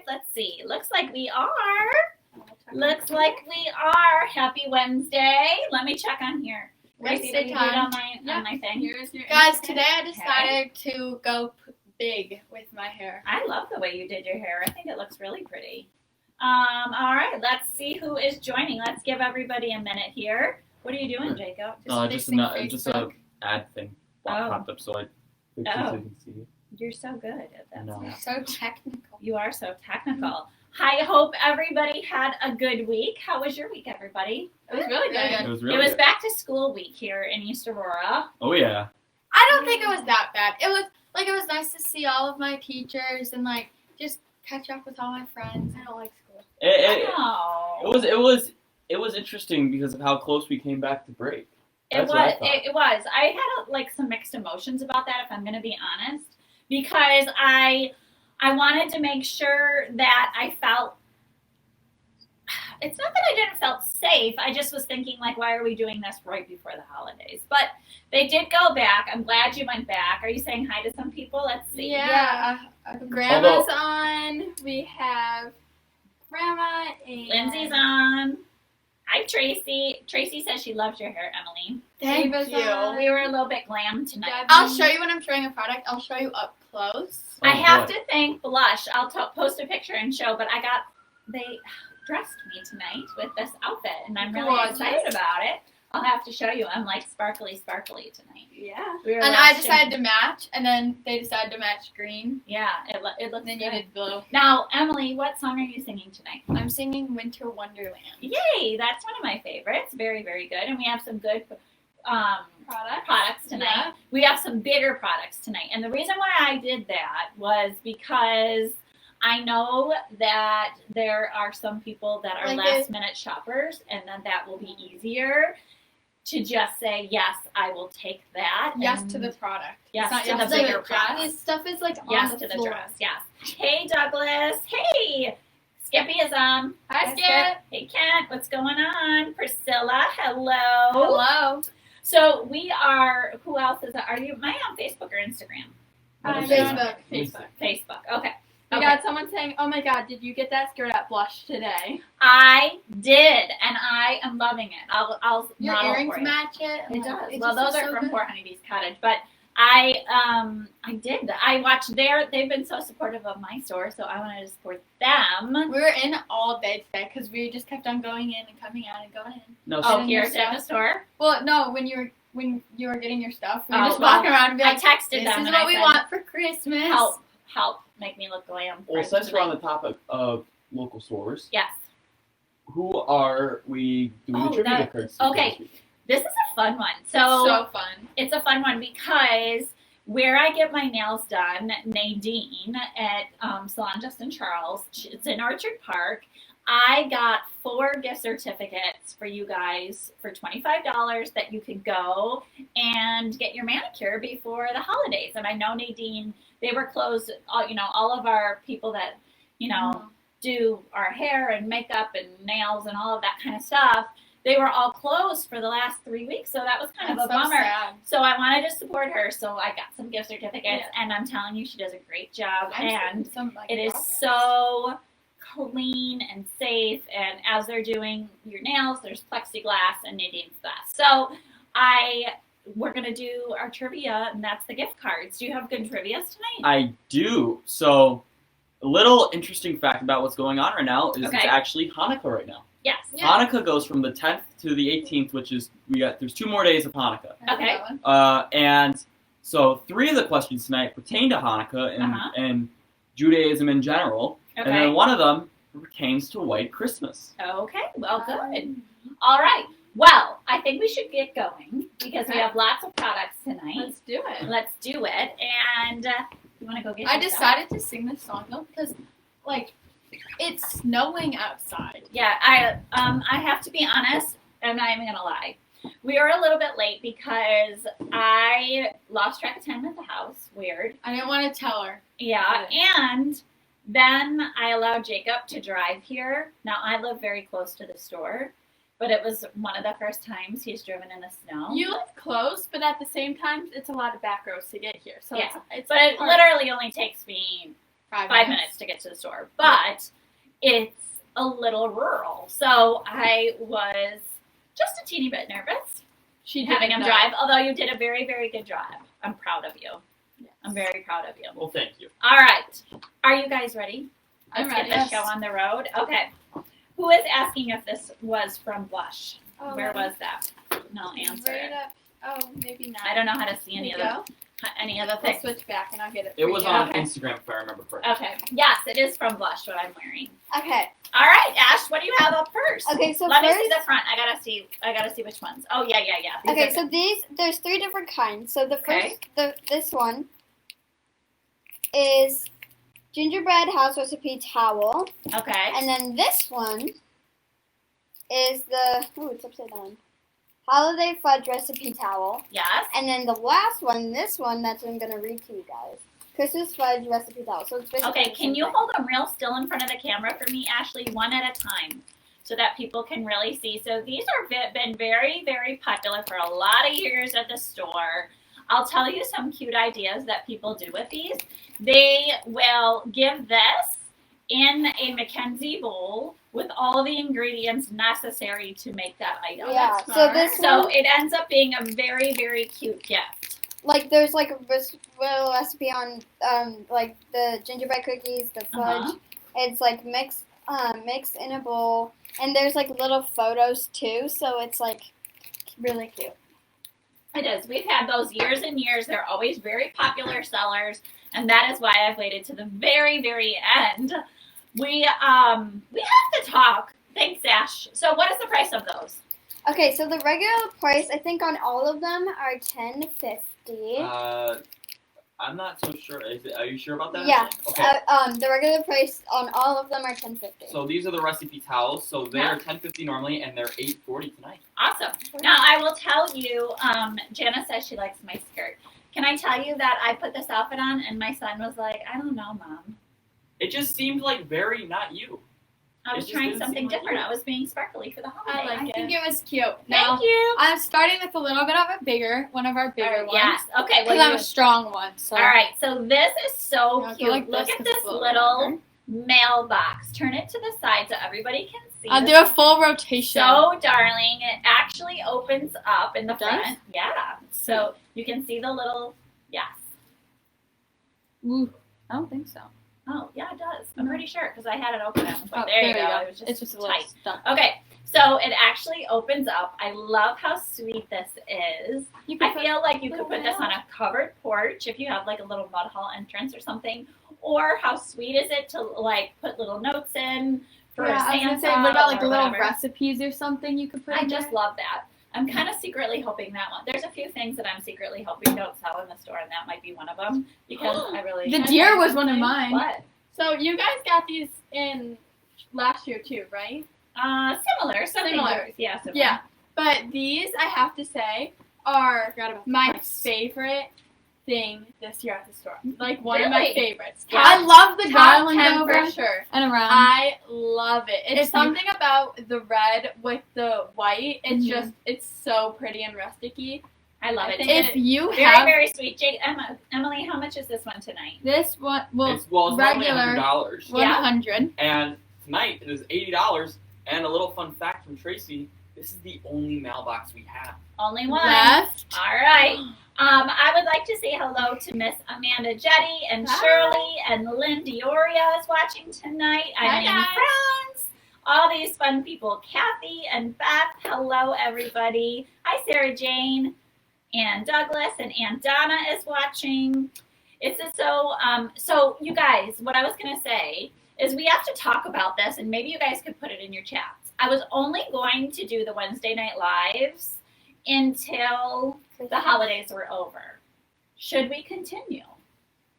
Let's see. Looks like we are. Looks like we are. Happy Wednesday. Let me check on here. Wednesday time. On my thing. Here's your Guys, today I decided to go big with my hair. I love the way you did your hair. I think it looks really pretty. All right. Let's see who is joining. Let's give everybody a minute here. What are you doing, Jacob? Just a ad thing popped up, so I can see it. You're so good at that. No. So technical. You are so technical. I hope everybody had a good week. How was your week, everybody? It was really good. It was It really was good. back to school week here in East Aurora. Oh yeah. I don't think it was that bad. It was nice to see all of my teachers and just catch up with all my friends. I don't like school. It was interesting because of how close we came back to break. It That's what I was. thought. It was. I had some mixed emotions about that, if I'm going to be honest, because I wanted to make sure that I felt. It's not that I didn't felt safe. I just was thinking why are we doing this right before the holidays? But they did go back. I'm glad you went back. Are you saying hi to some people? Let's see. Yeah. Grandma's on. We have Grandma and Lindsay's on. Hi, Tracy. Tracy says she loves your hair, Emily. Thank Ava's you. on. We were a little bit glam tonight. Debbie. I'll show you when I'm showing a product. I'll show you up close. Oh, I have boy. to thank Blush. I'll post a picture and show, but they dressed me tonight with this outfit, and I'm really Gorgeous. excited about it. I'll have to show you. I'm sparkly tonight. Yeah. We were And I watching- decided to match, and then they decided to match green. Yeah, it looks And then good. you did blue. Now, Emily, what song are you singing tonight? I'm singing Winter Wonderland. Yay, that's one of my favorites. Very, very good. And we have some good products tonight. Yeah. We have some bigger products tonight. And the reason why I did that was because I know that there are some people that are last minute shoppers, and then that will be easier to just say, yes, I will take that. Yes and to the product. Yes It's not to yes the to bigger dress. product. This stuff is yes on to the floor. dress. Yes. Hey, Douglas. Hey. Skippy is on. Hi, Skip. Hey, Kent. What's going on? Priscilla. Hello. Hello. So we are. Who else is? Are you? Am I on Facebook or Instagram? Facebook. Facebook. Okay. We Okay. got someone saying, "Oh my God, did you get that skirt at Blush today?" I did, and I am loving it. I'll Your model earrings for you. match it. It does. It Well, just those is are so from good. Poor Honeybee's Cottage, but I did. I watched they've been so supportive of my store, so I wanted to support them. We were in all day today because we just kept on going in and coming out and going in. No, Oh, And here your at the store. Well, no, when you were getting your stuff, we were Oh, just well, walking around and be I like, texted "This them is and what I we said, want for Christmas." help make me look glam. Well, for since we're on tonight. the topic of local stores, Yes. who are we doing Oh, the trivia that- cards to okay. this week? This is a fun one. So fun. It's a fun one because where I get my nails done, Nadine at Salon Justin Charles, it's in Orchard Park. I got 4 gift certificates for you guys for $25 that you could go and get your manicure before the holidays. And I know Nadine, they were closed. All of our people that do our hair and makeup and nails and all of that kind of stuff. They were all closed for the last 3 weeks, so that was kind of a That's so bummer. sad. So I wanted to support her, so I got some gift certificates, Yeah. and I'm telling you, she does a great job, I'm and seeing some, it is progress. so clean and safe. And as they're doing your nails, there's plexiglass and Nadine's best. So we're gonna do our trivia, and that's the gift cards. Do you have good trivias tonight? I do. So, a little interesting fact about what's going on right now is Okay. it's actually Hanukkah right now. Yes. Yeah. Hanukkah goes from the 10th to the 18th, which is there's 2 more days of Hanukkah. I love Okay. that one. And so 3 of the questions tonight pertain to Hanukkah Uh-huh. and Judaism in general, and Okay. then one of them pertains to White Christmas. Okay. Well, good. All right. Well, I think we should get going because we Okay. have lots of products tonight. Let's do it. Let's do it. And you want to go get I your stuff? decided to sing this song though because, it's snowing outside. Yeah, I have to be honest. I'm not even gonna lie. We were a little bit late because I lost track of time at the house. Weird. I didn't want to tell her. Yeah, and then I allowed Jacob to drive here. Now I live very close to the store, but it was one of the first times he's driven in the snow. You live close, but at the same time, it's a lot of back roads to get here. So Yeah. it's But it hard. literally only takes me 5 minutes to get to the store, but it's a little rural. So I was just a teeny bit nervous having him drive, although you did a very, very good job. I'm proud of you. Yes. I'm very proud of you. Well, thank you. All right. Are you guys ready? I'm Let's ready. get the show on the road. Okay. Who is asking if this was from Blush? Oh, Where was that? No answer. Right up. Oh, maybe not. I don't know how to see any Here of you the We'll things. switch back and I'll get it. It for was you. on Okay. Instagram, if I remember correctly. Okay. Yes, it is from Blush what I'm wearing. Okay. All right, Ash, what do you have up first? Okay. So Let me first. see the front. I gotta see which ones. Oh yeah. These Okay, are so there's 3 different kinds. So the Okay. first, this one is gingerbread house recipe towel, good. Okay. and then this one is it's upside down, holiday fudge recipe towel, Yes. and then the last one, this one, that's what I'm gonna read to you guys, Christmas fudge recipe towel. So it's basically Okay, the can same you thing. hold them real still in front of the camera for me, Ashley, one at a time, so that people can really see? So these are been very, very popular for a lot of years at the store. I'll tell you some cute ideas that people do with these. They will give this in a Mackenzie bowl with all the ingredients necessary to make that item. Yeah, That's so smart. this So one- it ends up being a very, very cute gift. Like there's like a little recipe on like the gingerbread cookies, the fudge. Uh-huh. It's like mixed in a bowl, and there's like little photos too. So it's like really cute. It is. We've had those years and years. They're always very popular sellers, and that is why I've waited to the very, very end. We have to talk. Thanks, Ash. So, what is the price of those? Okay, so the regular price I think on all of them are $10.50. I'm not so sure. Are you sure about that? Yeah. Okay. The regular price on all of them are $10.50. So these are the recipe towels. So they Yeah. are $10.50 normally, and they're $8.40 tonight. Awesome. Now, I will tell you, Jana says she likes my skirt. Can I tell you that I put this outfit on, and my son was like, I don't know, Mom. It just seemed like very not you. I was It just trying didn't something seem like different. you. I was being sparkly for the I holiday. think it was cute. Thank you. I'm starting with a little bit of one of our bigger ones. Yes. Okay. Because Well, I'm a strong one. So. all right. So this is so I'll go cute. like Look this at 'cause it's this a little little mailbox. Turn it to the side so everybody can see. I'll This do a is full rotation. so darling. It actually opens up in the It does? front. Yeah. So you can see the little. Yes. Ooh, I don't think so. Oh yeah, it does. I'm pretty sure because I had it open. I was like, Oh, there you go. go. It was just, It's just a little tight. stuck. Okay. So it actually opens up. I love how sweet this is. You I can feel like you little could put this on a covered porch if you have like a little mud hall entrance or something. Or how sweet is it to like put little notes in for yeah, I was Santa gonna say, what about like or little whatever. recipes or something you could put? I in just there? love that. I'm kind of secretly hoping that one. There's a few things that I'm secretly hoping don't sell in the store, and that might be one of them because I really. The deer was one of mine. What? So you guys got these in last year too, right? Similar. Some things Similar. are- Yeah. Similar. Yeah. But these, I have to say, are Forgot about my price. favorite thing this year at the store. Like one of my Really? favorites. Yeah. I love the Top garland 10 over for sure. and around. I love it. It's If you- something about the red with the white. It's Mhm. just, it's so pretty and rusticy. I love I it. think if you Very, have very sweet. Emily, how much is this one tonight? this one, well, It's normally regular $100, 100. and tonight it is $80. And a little fun fact from Tracy: this is the only mailbox we have. Only one. Left. All right. I would like to say hello to Miss Amanda Jetty and Hi. Shirley and Lynn Dioria is watching tonight. Hi, I'm in guys. France. All these fun people. Kathy and Beth. Hello, everybody. Hi, Sarah Jane and Douglas and Aunt Donna is watching. It's just so you guys, what I was going to say is we have to talk about this, and maybe you guys could put it in your chats. I was only going to do the Wednesday night lives until the holidays were over. Should we continue?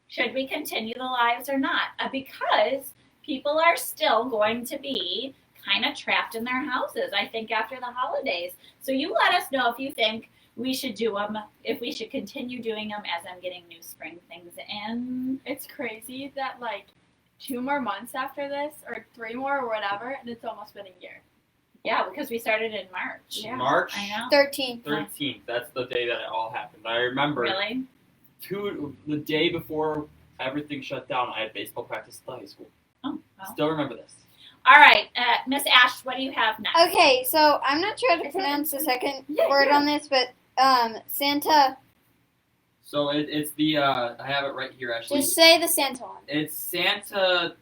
Should we continue the lives or not? Because people are still going to be kind of trapped in their houses, I think, after the holidays. So you let us know if you think we should do them, if we should continue doing them as I'm getting new spring things in. It's crazy that like 2 more months after this, or 3 more, or whatever, and it's almost been a year. Yeah, because we started in March. Yeah. March I know. 13th. 13th. That's the day that it all happened. I remember Really? the day before everything shut down. I had baseball practice at the high school. Oh, well. Still remember this. All right, Miss Ash, what do you have next? Okay, so I'm not sure how to pronounce the second word on this, but Santa. So it's the I have it right here actually. Just say the Santa one. It's Santa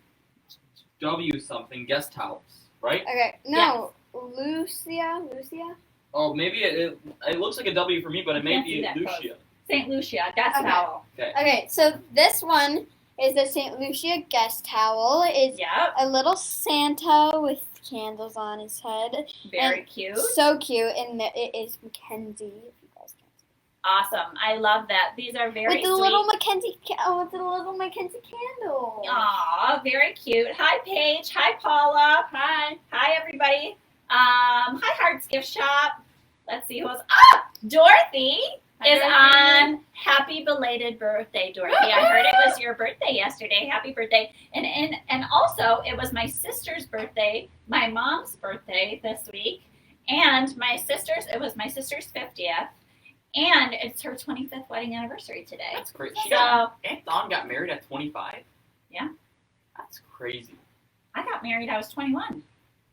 W something guest towels, right? Okay, no, Lucia. Oh, maybe it looks like a W for me, but it may Can't see be that Lucia. St. Lucia, that's Okay. towel. Okay, so this one is the St. Lucia guest towel. It's Yep, a little Santa with candles on his head. very cute. So cute, and it is Mackenzie. If you guys can see. Awesome. I love that. These are very With the sweet. little Mackenzie, with the little Mackenzie candle. Aw, very cute. Hi, Paige. Hi, Paula. Hi. Hi, everybody. Hi, Hearts Gift Shop. Let's see who else. Dorothy is on. Happy belated birthday, Dorothy. I heard it was your birthday yesterday. Happy birthday. And also, it was my sister's birthday, my mom's birthday this week, and it was my sister's 50th, and it's her 25th wedding anniversary today. That's great. So Aunt Dawn got married at 25. Yeah. That's crazy. I got married, I was 21.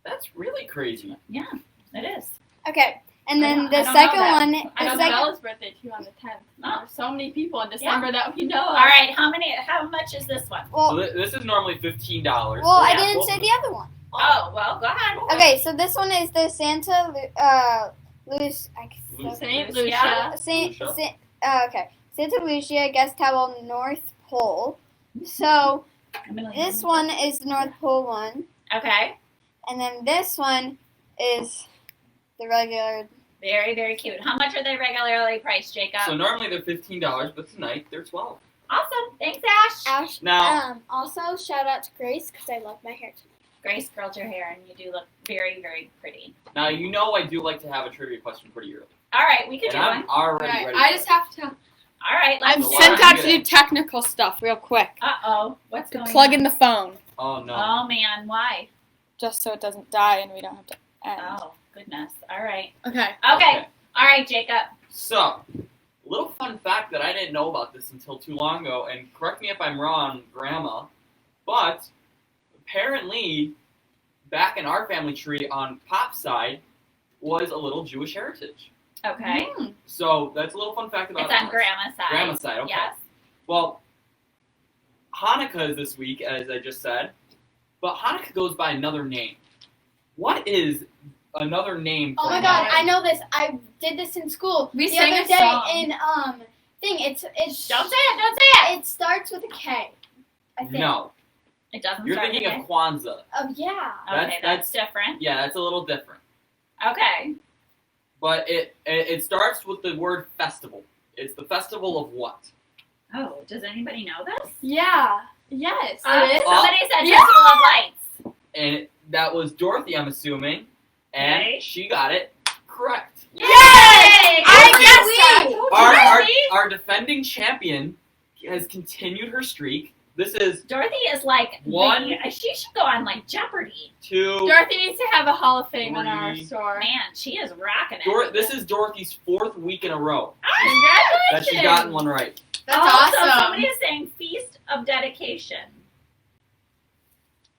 That's really crazy. It is. Okay, and then I the don't second know that. one. I know The second. Bella's birthday too on the 10th. Oh. There's so many people in December that we know. All right, how much is this one? So Well, this is normally $15. I yeah, didn't say the other one. Oh, well, go ahead. Okay, so this one is the Santa St. Lucia. Lucia. Lucia. Okay, Santa Lucia guest towel North Pole. So I'm gonna leave this them. one is the North Pole one, Okay, and then this one is the regular. very, very cute. How much are they regularly priced, Jacob? So normally they're $15, but tonight they're $12. Awesome. Thanks, Ash. Ash. Now, Also, shout out to Grace because I love my hair tonight. Grace curled your hair, and you do look very, very pretty. now you know I do like to have a trivia question pretty early. All right, we could And do I'm one. already Right, ready. I for just it. have to. All right, let's I'm So do why sent don't out you to get do technical stuff real quick. Uh-oh. What's To going plug on? in the phone, Oh no. Oh, man. Why? just so it doesn't die and we don't have to end. Oh, goodness. All right. Okay. Okay. All right, Jacob. So, little fun fact that I didn't know about this until too long ago, and correct me if I'm wrong, Grandma, but apparently, back in our family tree on Pop's side, was a little Jewish heritage. Okay. So that's a little fun fact about It's on us. Grandma's side. Grandma's side, okay. Yes. Well, Hanukkah is this week, as I just said, but Hanukkah goes by another name. What is another name for Oh my God, Hanukkah? I know this. I did this in school We the sang other a day song. in thing. It's Don't say it. Don't say it. it starts with a K. I think. No, It doesn't you're start thinking with of Kwanzaa. Yeah. a- Okay, That's- that's different. Yeah, that's a little different. Okay. But it starts with the word festival. It's the festival of what? Oh, does anybody know this? Yeah. Yes. Somebody it is. said Yeah. Festival of Lights. And that was Dorothy, I'm assuming, and Okay. she got it correct. Yay! I guessed Our, Dorothy? our defending champion has continued her streak. This is Dorothy is like One. she should go on like Jeopardy. 2. Dorothy needs to have a Hall of Fame in our 3. store. Man, she is rocking it. This is Dorothy's 4th week in a row Congratulations! that she's gotten one right. That's also, awesome. somebody is saying Feast of Dedication.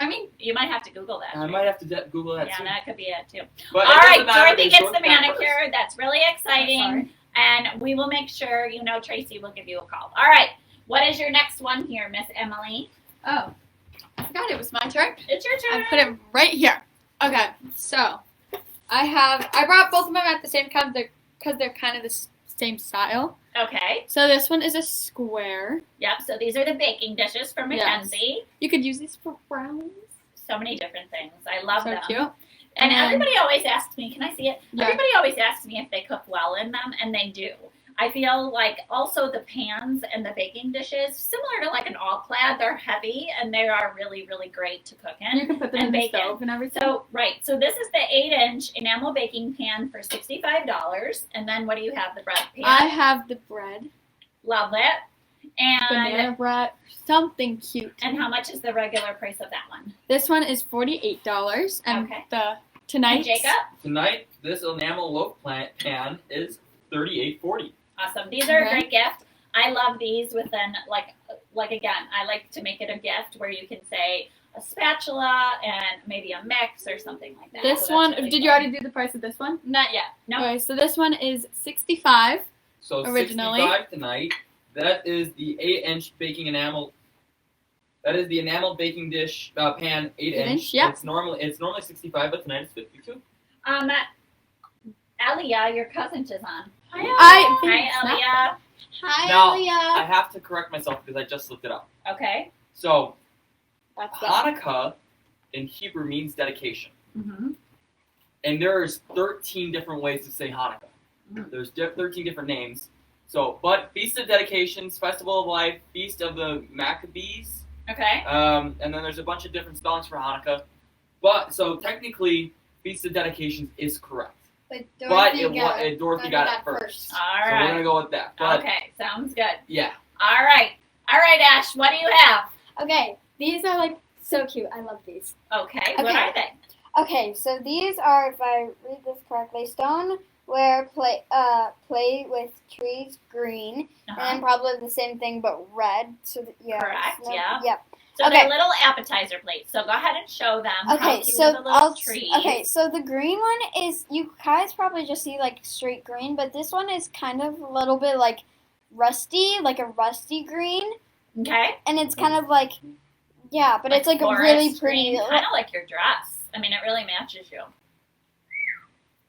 I mean, You might have to Google that. I might have to Google that yeah, too. that could be it too. But All it right, doesn't matter Dorothy because gets the Dorothy got first. manicure. That's really exciting. Sorry. And we will make sure, Tracy will give you a call. All right, what is your next one here, Miss Emily? oh, I forgot it was my turn. It's your turn. I put it right here. Okay, so I brought both of them at the same time because they're kind of the same style. Okay. So this one is a square. Yep, so these are the baking dishes from Yes. Mackenzie. You could use these for brownies. So many different things. I love So them. cute. And And then- everybody always asks me, can I see it? Yeah. Everybody always asks me if they cook well in them, and they do. I feel like also the pans and the baking dishes, similar to like an all-clad, they're heavy, and they are really, really great to cook And you in. can put them And in the bacon. stove and everything. So, right, so this is the 8-inch enamel baking pan for $65. And then what do you have, the bread pan? I have the bread, Love it. And banana bread, something cute. and how much is the regular price of that one? This one is $48, and Okay. the And tonight Jacob? Tonight, this enamel loaf pan is $38.40. Awesome. These are a Okay. great gift. I love these within like again, I like to make it a gift where you can say a spatula and maybe a mix or something like that. This So that's one, really did you fun. already do the price of this one? Not yet. No. Okay, so this one is $65. So Originally. 65 tonight. That is the 8-inch baking enamel. That is the enamel baking dish pan 8-inch. yeah. It's normally 65, but tonight it's 52. Aliyah, your cousin is on. I think Hi, it's not- Aliyah. Hi, Now, Leah. I have to correct myself because I just looked it up. Okay. So That's the Hanukkah in Hebrew means dedication, Mm-hmm. and there's 13 different ways to say Hanukkah. Mhm. There's 13 different names. So, but Feast of Dedications, Festival of Life, Feast of the Maccabees, Okay. and then there's a bunch of different spellings for Hanukkah. But so technically, Feast of Dedications is correct. But But Dorothy Dorothy got it first. All So we're right. gonna go with that. But Okay. Sounds good. yeah, All right. All right, Ash. What do you have? Okay, these are like so cute. I love these. Okay. What Okay. are they? Okay, so these are, if I read this correctly, stoneware play with trees green, and Uh-huh. then probably the same thing but red. So yeah. Correct, no- yeah. Yep. So Okay. they're little appetizer plates. So go ahead and show them. how Okay, cute so are the little I'll. trees. Okay, so the green one is, you guys probably just see like straight green, but this one is kind of a little bit like rusty, like a rusty green, Okay. and it's kind of like, yeah, but it's like a really pretty. Kind of like your dress. I mean, it really matches you.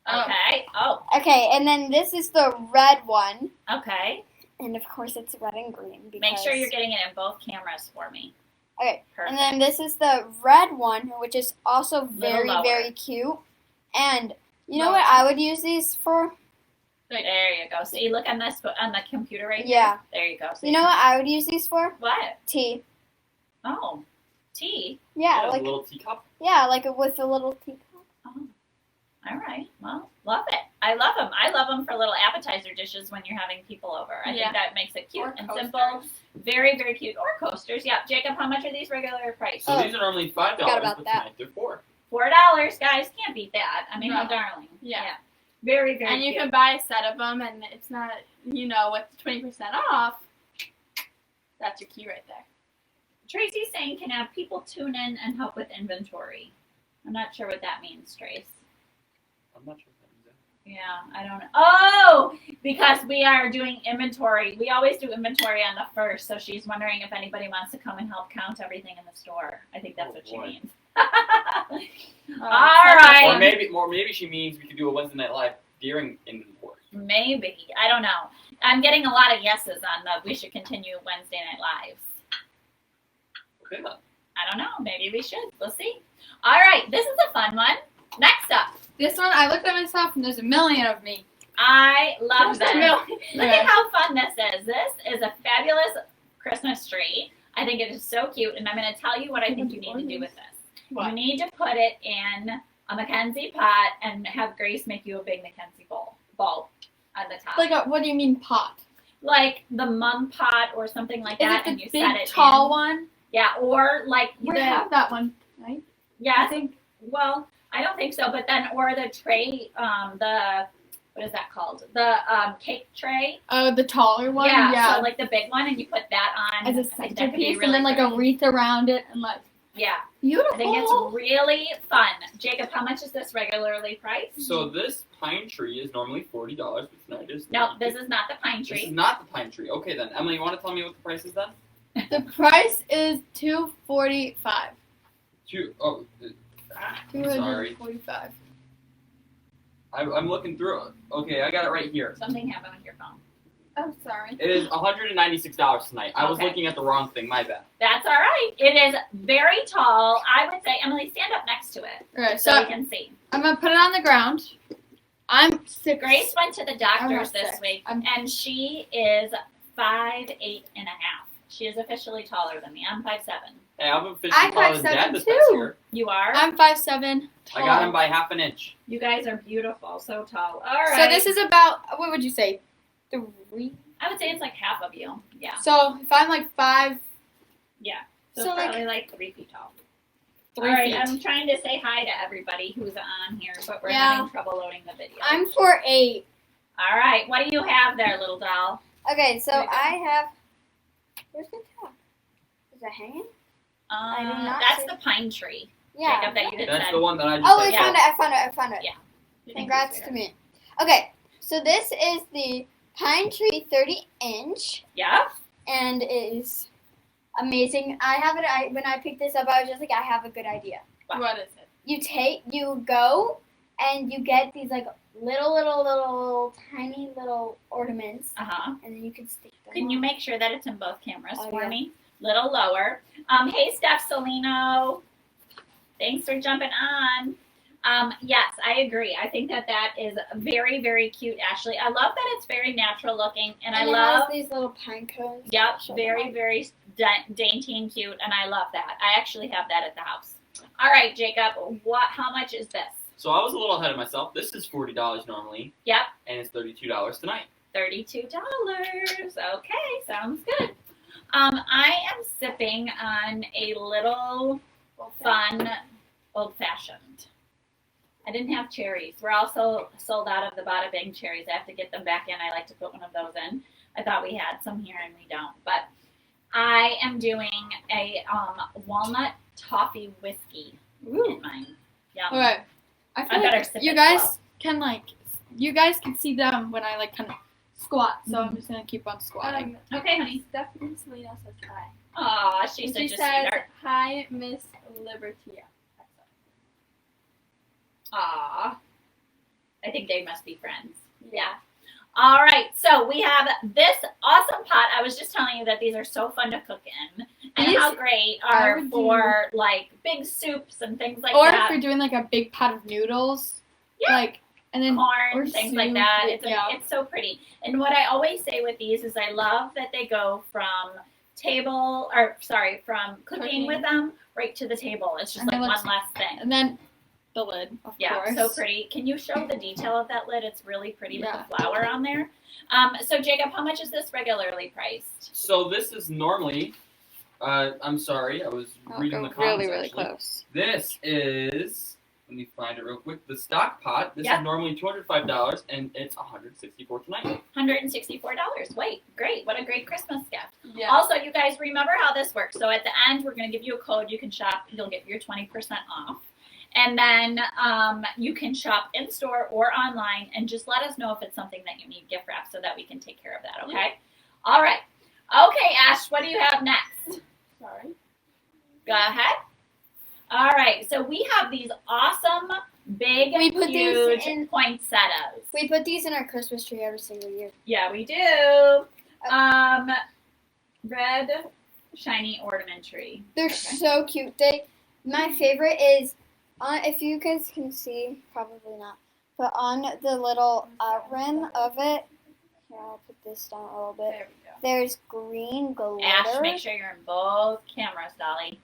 Oh. Okay. Oh. Okay, and then this is the red one, Okay. and of course it's red and green. Because, Make sure you're getting it in both cameras for me. Okay, Perfect. and then this is the red one, which is also very, lower. very cute. And you know Lower. what I would use these for? There you go. See, look on this on the computer right Yeah. here. There you go. See? You know what I would use these for? What? Tea. Oh, tea. Yeah, a like little teacup. with a little teacup. Oh. All right. Well, love it. I love them. I love them for little appetizer dishes when you're having people over. I Yeah. think that makes it cute Or and coasters. simple. Very, very cute. Or coasters. Yeah. Jacob, how much are these regular price? So Oh, these are normally $5, forgot about but that. tonight they're $4. $4, guys. Can't beat that. I mean, how No. darling. Yeah. Very, very And you cute. can buy a set of them, and it's not, with 20% off. That's your key right there. Tracy's saying, can have people tune in and help with inventory. I'm not sure what that means, Trace. I'm not sure what that means. Yeah, I don't know. Oh, because we are doing inventory. We always do inventory on the 1st, so she's wondering if anybody wants to come and help count everything in the store. I think that's Oh, what she boy. means. All right. Or maybe she means we could do a Wednesday Night Live during inventory. Maybe. I don't know. I'm getting a lot of yeses on the we should continue Wednesday Night Lives. Okay then. I don't know. Maybe we should. We'll see. All right. This is a fun one. Next up. This one, I looked at myself and there's a million of me. I love this. No. Look at how fun this is. This is a fabulous Christmas tree. I think it is so cute, and I'm going to tell you what I think you need to do with this. What? You need to put it in a Mackenzie pot and have Grace make you a big Mackenzie bowl on the top. Like, what do you mean pot? Like the mum pot or something like Is that, it and the you big, set it tall in. one? Yeah, or like We the have that one, right? yeah, I think. Well, I don't think so, but then or the tray, the what is that called? The cake tray. Oh, the taller one? Yeah, so like the big one, and you put that on As a I think that could be centerpiece, really and then like pretty. a wreath around it, and like, Yeah, beautiful. I think it's really fun. Jacob, how much is this regularly priced? So this pine tree is normally $40, but tonight is No, this is not the pine This is tree. not the pine tree. Okay then, Emily, you want to tell me what the price is then? The price is $245. Sorry. $245. I'm looking through it. Okay, I got it right here. Something happened with your phone. Oh, sorry. It is $196 tonight. I was Okay. looking at the wrong thing. My bad. That's all right. It is very tall. I would say, Emily, stand up next to it Alright, so so we can see. I'm gonna put it on the ground. I'm 6. Grace went to the I'm doctor's not this sick. week, I'm- and she is 5'8.5". She is officially taller than me. I'm 5'7". Hey, I'm officially I'm taller than 5'7" Dad this too. past year. You are? I'm 5'7". I Tall. got him by half an inch. You guys are beautiful. So tall. All right. So this is about, what would you say, 3? I would say it's like half of you. Yeah. So if I'm like 5, So, So, like, probably like 3 feet tall. 3 All right, feet. I'm trying to say hi to everybody who's on here, but we're Yeah. having trouble loading the video. I'm 4'8". All right, what do you have there, little doll? Okay, so There you go. I have. Where's the top? Is it hanging? I do not That's see- the pine tree. Yeah. Jacob, that you had That's said. the one that I just Oh, said. I found it. I found it. Yeah. Congrats to me. Okay, so this is the Pine Tree 30-inch, Yeah. and it is amazing. I have it. When I picked this up, I was just like, I have a good idea. What is it? You go, and you get these like little, tiny little ornaments, Uh huh. and then you can stick them. Can you on. make sure that it's in both cameras Oh, for yeah. me? Little lower. Hey, Steph Salino. Thanks for jumping on. Yes, I agree. I think that is very, very cute, Ashley. I love that it's very natural looking, and I it love. has these little pine cones. Yep, Show them very, off. very dainty and cute, and I love that. I actually have that at the house. All right, Jacob, how much is this? So I was a little ahead of myself. This is $40 normally, Yep, and it's $32 tonight. $32. Okay, sounds good. I am sipping on a little fun old-fashioned. I didn't have cherries. We're also sold out of the Bada Bing cherries. I have to get them back in. I like to put one of those in. I thought we had some here and we don't. But I am doing a walnut toffee whiskey in mine. Yum. Okay. I feel better like sip you it guys slow. can see them when I kind of squat, so I'm just gonna keep on squatting. Okay, honey. Stephanie Selena says hi. Aw, she's And she such a says, sweetheart. hi, Miss Libertia. Aw. I think they must be friends. Yeah. All right, so we have this awesome pot. I was just telling you that these are so fun to cook in, and These how great I are would for like big soups and things like Or that. if you're doing like a big pot of noodles, Yeah. like, and then Corn, or things like soup, that. yeah. It's so pretty. And what I always say with these is I love that they go from from cooking with them right to the table. It's just And like it one looks- less thing. and then the lid, of Yeah, course. so pretty. Can you show the detail of that lid? It's really pretty with Yeah. the flower on there. So Jacob, how much is this regularly priced? So this is normally, I'm sorry, I was reading the comments. actually. close. This is, let me find it real quick. The stock pot. This Yeah. is normally $205, and it's $164 tonight. $164. Wait, great. What a great Christmas gift. Yeah. Also, you guys remember how this works. So at the end, we're going to give you a code. You can shop. You'll get your 20% off. And then you can shop in store or online and just let us know if it's something that you need gift wrap so that we can take care of that, okay? All right. Okay, Ash, what do you have next? Sorry. Go ahead. All right. So we have these awesome, big, We put these huge in- poinsettias. We put these in our Christmas tree every single year. Yeah, we do. Red, shiny ornament tree. They're Okay. so cute. My favorite is if you guys can see, probably not, but on the little rim of it. Here, I'll put this down a little bit. There we go. There's green glitter. Ash, make sure you're in both cameras, Dolly.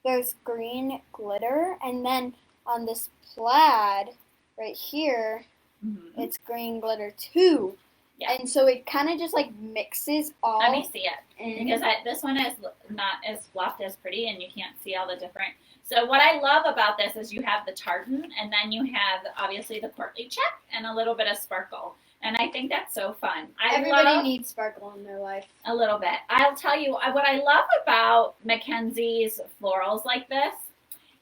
There's green glitter, and then on this plaid right here, Mm-hmm. it's green glitter too. Yeah. And so it kind of just like mixes all. Let me see it. in. Because this one is not as fluffed as pretty, and you can't see all the different. So what I love about this is you have the tartan, and then you have obviously the courtly check and a little bit of sparkle, and I think that's so fun. Everybody love needs sparkle in their life. a little bit. I'll tell you what I love about Mackenzie's florals like this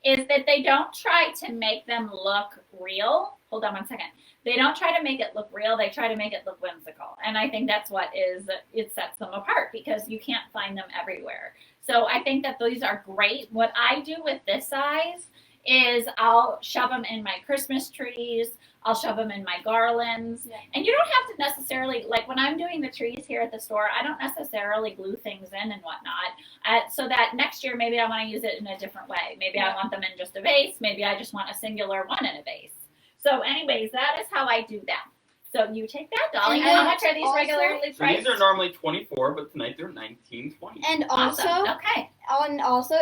is that they don't try to make them look real. Hold on one second. They don't try to make it look real. They try to make it look whimsical. And I think that's what it sets them apart because you can't find them everywhere. So I think that these are great. What I do with this size is I'll shove them in my Christmas trees. I'll shove them in my garlands. Yeah. And you don't have to necessarily, like when I'm doing the trees here at the store, I don't necessarily glue things in and whatnot. So that next year, maybe I want to use it in a different way. Maybe I want them in just a vase. Maybe I just want a singular one in a vase. So anyways, that is how I do that. So you take that, Dolly. And And how then much are these also- regularly So priced? these are normally $24, but tonight they're $19.20. And also, Awesome. Okay.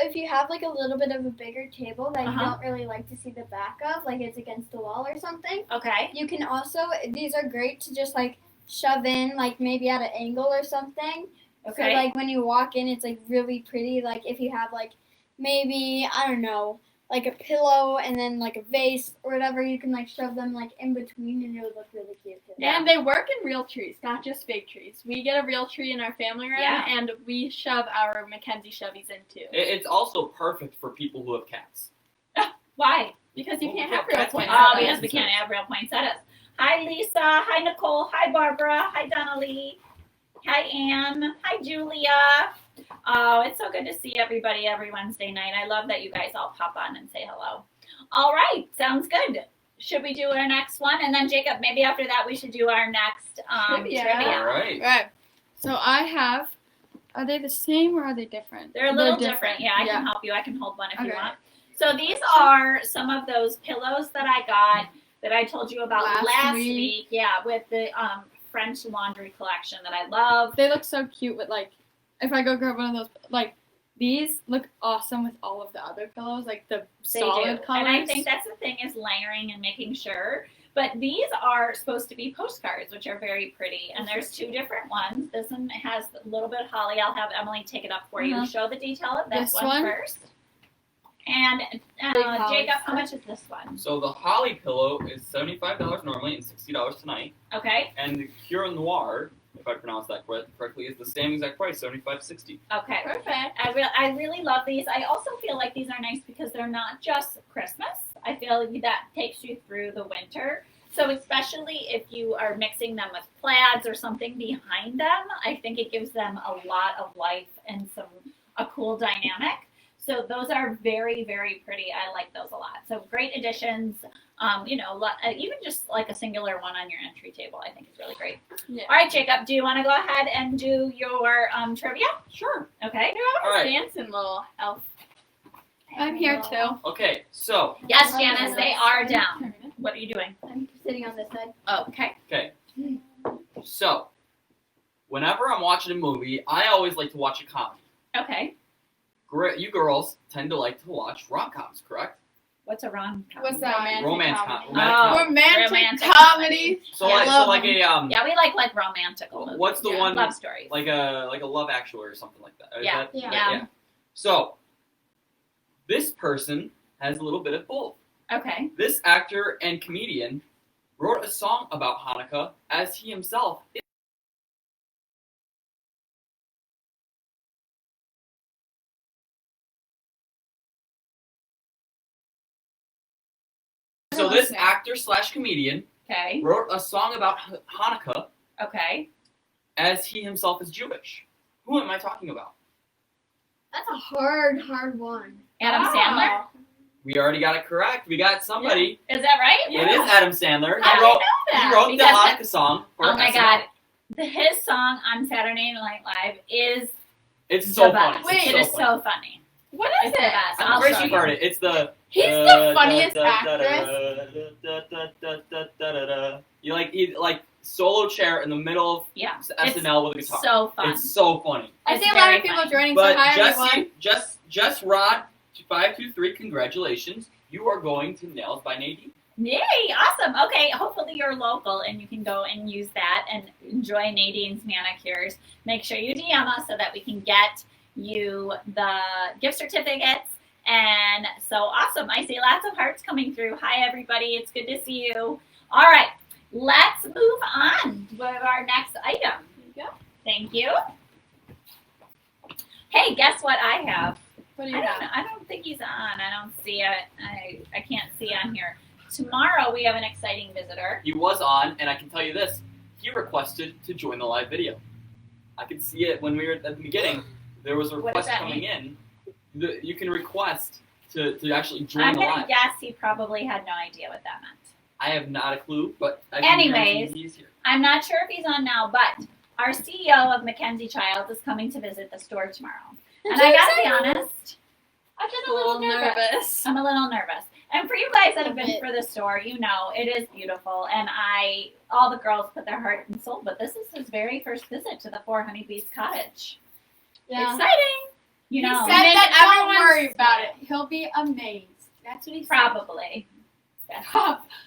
if you have like a little bit of a bigger table that you Uh-huh. don't really like to see the back of, like it's against the wall or something, Okay. you can also, these are great to just like shove in, like maybe at an angle or something. Okay. So like when you walk in, it's like really pretty. Like if you have like maybe, I don't know, like a pillow and then like a vase or whatever. You can like shove them like in between, and it would look really cute too. Yeah. And they work in real trees, not just fake trees. We get a real tree in our family room, Yeah. and we shove our Mackenzie shovies in too. It's also perfect for people who have cats. Why? Because you Well, can't yeah, have real cats can't poinsettias. Oh, because we can't have real poinsettias. Hi, Lisa. Hi, Nicole. Hi, Barbara. Hi, Donnelly. Hi, Anne. Hi, Julia. Oh, it's so good to see everybody every Wednesday night. I love that you guys all pop on and say hello. All right, sounds good. Should we do our next one? And then, Jacob, maybe after that we should do our next Trivia. All right. Right. So I have. Are they the same or are they different? They're a little different. Yeah, I Yeah. can help you. I can hold one if you Okay. want. So these are some of those pillows that I got that I told you about Last last week. week. Yeah, with the French laundry collection that I love. They look so cute with like. If I go grab one of those, like these look awesome with all of the other pillows, like the They solid do. colors. And I think that's the thing is layering and making sure. But these are supposed to be postcards, which are very pretty. And there's two different ones. This one has a little bit of holly. I'll have Emily take it up for you. Uh-huh. Show the detail of this, This one one? first. And holly Jacob, how stuff. much is this one? So the Holly pillow is $75 normally and $60 tonight. Okay. And the Pure Noir, if I pronounce that correctly, is the same exact price, $75.60. Okay. Perfect. I really love these. I also feel like these are nice because they're not just Christmas. I feel like that takes you through the winter. So especially if you are mixing them with plaids or something behind them, I think it gives them a lot of life and a cool dynamic. So those are very, very pretty. I like those a lot. So great additions. Even just like a singular one on your entry table, I think is really great. Yeah. All right, Jacob, do you want to go ahead and do your trivia? Sure. Okay. All right. Dancing little elf. I'm here too. Okay, so, Yes, Janice, they are down. What are you doing? I'm sitting on this side. Oh, okay. so, whenever I'm watching a movie, I always like to watch a comedy. Okay. You girls tend to like to watch rom-coms, correct? What's a wrong? What's that? Romance comedy. romantic Romantic, Romantic comedy. So Yeah, like love a Yeah, we like romantical movies. what's the Yeah. one Love stories. like a Love Actually or something like that? Is Yeah. that- Yeah. So this person has a little bit of both. Okay. This actor and comedian wrote a song about Hanukkah as he himself is. So this actor slash comedian Okay. wrote a song about Hanukkah Okay. as he himself is Jewish. Who am I talking about? That's a hard one. Adam Sandler. We already got it correct. We got somebody. Is that right? It is Adam Sandler. How He did I wrote, know that? he wrote the Because Hanukkah song. For oh my SNL. God. His song on Saturday Night Live is It's so the funny. best. Wait, It is so funny. What is It's the it? best. I'm I'll pretty show sure you've you. heard it. It's the. He's the funniest You like solo chair in the middle of Yeah. SNL with a guitar. So fun. It's so funny. I It's see a lot very of people funny. joining. So But hi everyone. just Rod 523, congratulations. You are going to Nails by Nadine. Yay, awesome. Okay, hopefully you're local and you can go and use that and enjoy Nadine's manicures. Make sure you DM us so that we can get you the gift certificates. And so awesome. I see lots of hearts coming through. Hi, everybody. It's good to see you. All right, let's move on with our next item. There you go. Thank you. Hey, guess what I have? What do I you don't have? know. I don't think he's on. I don't see it. I can't see on here. Tomorrow we have an exciting visitor. He was on, and I can tell you this: he requested to join the live video. I could see it when we were at the beginning. There was a What does request that coming in. You can request to actually join I'm the gonna live. guess he probably had no idea what that meant. I have not a clue, but I can guarantee Anyways. he's here. I'm not sure if he's on now, but our CEO of Mackenzie Childs is coming to visit the store tomorrow. And I gotta be honest, I've been a little nervous. I'm a little nervous. And for you guys that have been for the store, you know it is beautiful. And all the girls put their heart and soul, but this is his very first visit to the Four Honeybees Cottage. Yeah. Exciting! You He know, said that don't everyone's- worry about it. He'll be amazed. That's what he said. probably.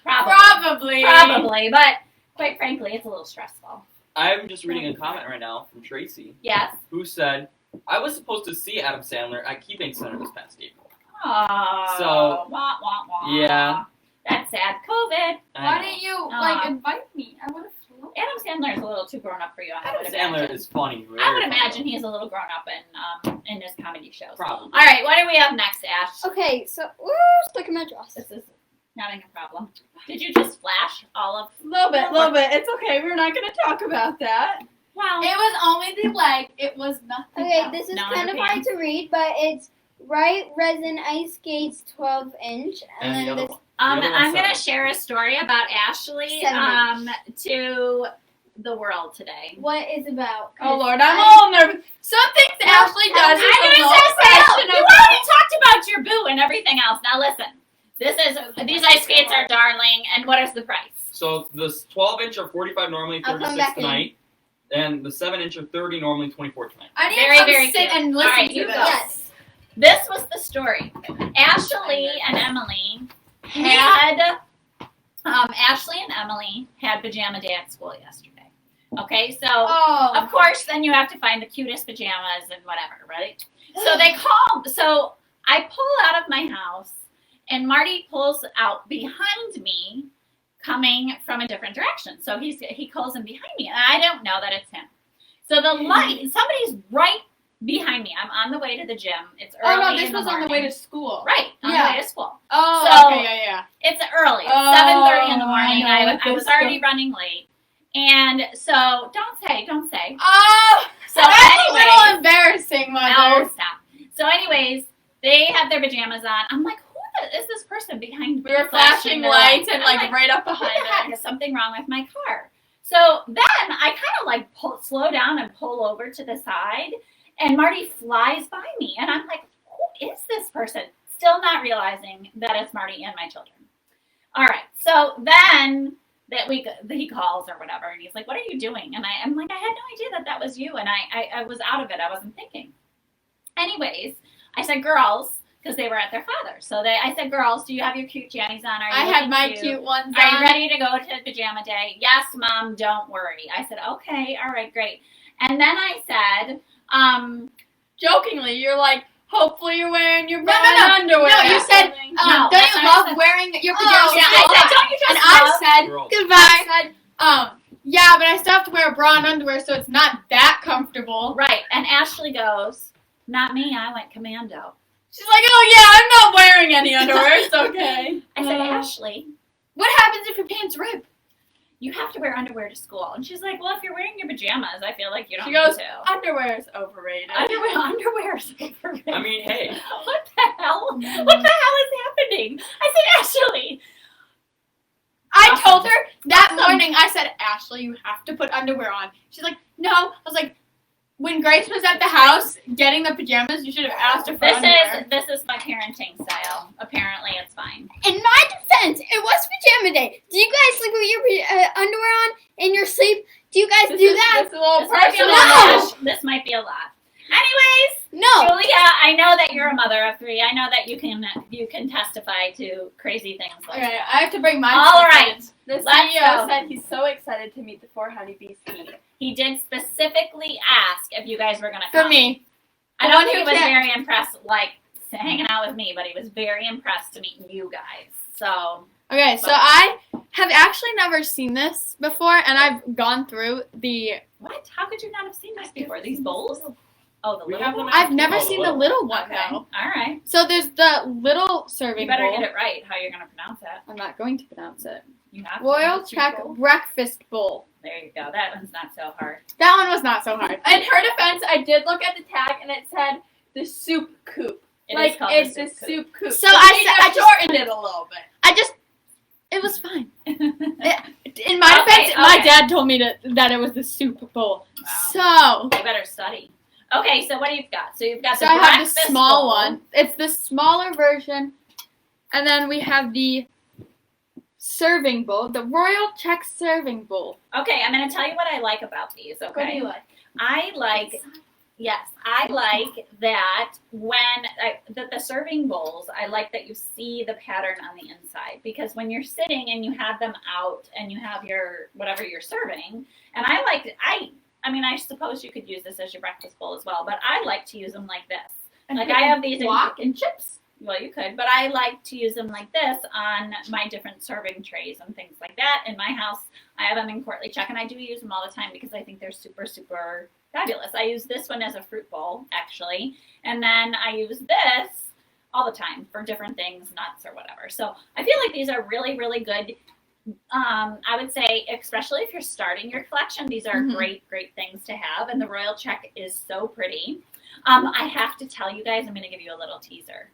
Probably. Probably, but quite frankly, it's a little stressful. I'm just reading a comment right now from Tracy, Yes. who said, "I was supposed to see Adam Sandler at Key Bank Center this past April." Oh. So, wah, wah, wah. yeah. That's sad. COVID. Why didn't you invite me? I would have flown. Adam Sandler is a little too grown up for you. I Adam would Sandler imagine. is funny. I would very imagine funny. he's a little grown up in his comedy shows. Probably. All right, what do we have next, Ash? Okay, so stuck in my dress. This is having a problem. Did you just flash all of? Little bit. It's okay. We're not gonna talk about that. Well, It was only the leg. It was nothing Okay, else. this is No kind of hard underpants. to read, but it's Right Resin Ice Skates 12-inch, And the then other this. one. The other one's I'm gonna seven. share a story about Ashley 7-inch. to the world today. What is about? Oh Lord, I'm all nervous. Some things Ashley does is I a was little just saying, you questionable. already talked about your boo and everything else. Now listen, these ice skates are darling, and what is the price? So the 12-inch are $45 normally, I'll come 36 back in. tonight, and the 7-inch are $30 normally, 24 tonight. I need Very, to come very sit cute. and All listen right, to you this. go. Yes. This was the story. Ashley and Emily had pajama day at school yesterday. Okay, so Oh. of course then you have to find the cutest pajamas and whatever, right? So they call. So I pull out of my house, and Marty pulls out behind me, coming from a different direction. So he calls him behind me, and I don't know that it's him. So the light, somebody's right behind me. I'm on the way to the gym. It's early. Oh no, this in was on the morning. way to school. Right, on Yeah. the way to school. Oh, So- okay, yeah. It's early. It's Oh, 7:30 in the morning. I know I what was this already running late, and so don't say. Oh, So that's a anyways, little embarrassing, no, Mother. stop. So anyways, they have their pajamas on. I'm like, who is this person behind me? We were flashing the lights and I'm like right up what behind the heck? her. Is something wrong with my car? So then I kind of like slow down and pull over to the side, and Marty flies by me, and I'm like, who is this person? Still not realizing that it's Marty and my children. All right, so then he calls or whatever, and he's like, "What are you doing?" And I'm like, "I had no idea that was you," and I was out of it. I wasn't thinking. Anyways, I said, "Girls," because they were at their father's. So I said, "Girls, do you have your cute jammies on? Are you I had looking my cute ones Are you on. ready to go to pajama day?" "Yes, Mom, don't worry." I said, "Okay, all right, great." And then I said, Jokingly, you're like, hopefully you're wearing your No, brown no, no. underwear. No, you said, No, don't that's you what I love said. wearing your "Oh, pajamas? yeah." to I school? said, "Don't you just And love?" I said, Girls. goodbye. I said, yeah, but I still have to wear bra and underwear, so it's not that comfortable. Right. And Ashley goes, "Not me. I went commando." She's like, oh yeah, I'm not wearing any underwear. It's okay. I said, "Ashley, What happens if your pants rip? you have to wear underwear to school." And she's like, "Well, if you're wearing your pajamas, I feel like you don't She goes, need to." underwear is overrated. Underwear is overrated. I mean, hey. What the hell? What the hell is happening? I said, "Ashley." I told her that morning, I said, Ashley, you have to put underwear on. She's like, no. I was like, when Grace was at the house getting the pajamas, you should have asked her for underwear. This is my parenting style. Apparently, it's fine. In my defense, it was pajama day. Do you guys sleep with your underwear on in your sleep? Do you guys This do is, that? This is a little This might be a personal. lot. No. This might be a lot. Anyways, No. Julia, I know that you're a mother of three. I know that you can testify to crazy things like Okay, that. I have to bring my All right. The Let's CEO go. said he's so excited to meet the 4 honeybees team. He did specifically ask if you guys were gonna for come. me. I The don't one think he who was can't- very impressed, like hanging out with me, but he was very impressed to meet you guys. So Okay, so I have actually never seen this before, and I've gone through the. what? How could you not have seen this before? These bowls? Oh, the We little have them one? at- I've never Oh, seen the little one Okay. though. All right. So there's the little serving You better bowl. get it right. How you're gonna pronounce that? I'm not going to pronounce it. You have to Royal pronounce your Czech bowl. breakfast bowl. There you go. That one's not so hard. That one was not so hard. In her defense, I did look at the tag and it said the soup coop. It is like called it's the the soup soup coop. So he I just just- shortened it a little bit. It was fine. coop. In my Okay, defense, my okay. dad told me that it was the soup bowl. Wow. So, You better study. Okay, so what do you've got? So you've got so the I have the breakfast small bowl. one. It's the smaller version, and then we have the serving bowl, the Royal Czech serving bowl. Okay, I'm going to tell you what I like about these, okay? What do you like? I like that when the serving bowls, I like that you see the pattern on the inside, because when you're sitting and you have them out and you have your whatever you're serving, and I mean, I suppose you could use this as your breakfast bowl as well, but I like to use them like this. Like I have these guac in chips. Well, you could, but I like to use them like this on my different serving trays and things like that. In my house, I have them in Courtly Check, and I do use them all the time because I think they're super, super fabulous. I use this one as a fruit bowl, actually, and then I use this all the time for different things, nuts or whatever. So I feel like these are really, really good. I would say, especially if you're starting your collection, these are great, great things to have. And the Royal Check is so pretty. I have to tell you guys, I'm going to give you a little teaser.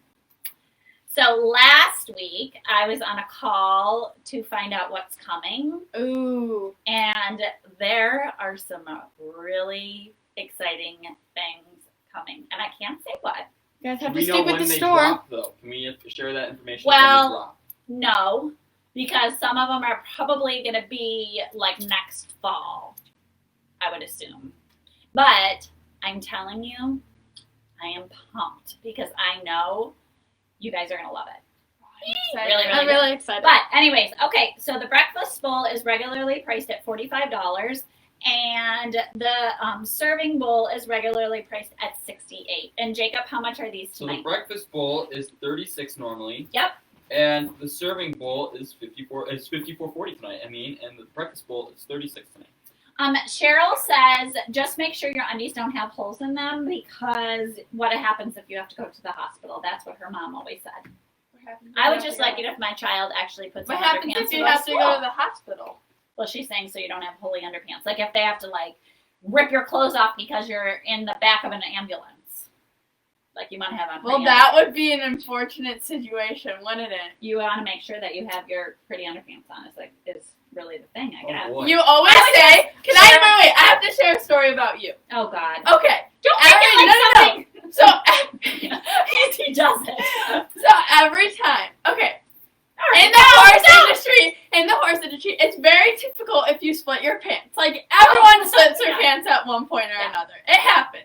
So last week, I was on a call to find out what's coming. Ooh. And there are some really exciting things coming. And I can't say what. You guys have to We know stick with when the they store. drop, though. Can we share that information? Well, when they drop? No, because some of them are probably going to be like next fall, I would assume. But I'm telling you, I am pumped because I know you guys are going to love it. Excited. Really, really I'm good. really excited. But anyways, okay, so the breakfast bowl is regularly priced at $45, and the serving bowl is regularly priced at $68. And Jacob, how much are these So the tonight? breakfast bowl is $36 normally. Yep. And the serving bowl is $54.40 tonight. And the breakfast bowl is $36 tonight. Cheryl says, just make sure your undies don't have holes in them because what happens if you have to go to the hospital? That's what her mom always said. I would just like it if my child actually puts What on happens underpants if to you go have to school. go to the hospital? Well, she's saying so you don't have holy underpants. Like if they have to like rip your clothes off because you're in the back of an ambulance. Like you want to have on. Well, pretty that would be an unfortunate situation, wouldn't it? You want to make sure that you have your pretty underpants on. Is like is really the thing, I guess. Oh, boy. You always say, "Can I wait? I have to share a story about you." Oh God. Okay. Don't make it like something. So, He does it. so every time, okay. All right, In the horse industry, it's very typical if you split your pants. Like everyone splits their pants at one point or another. It happens.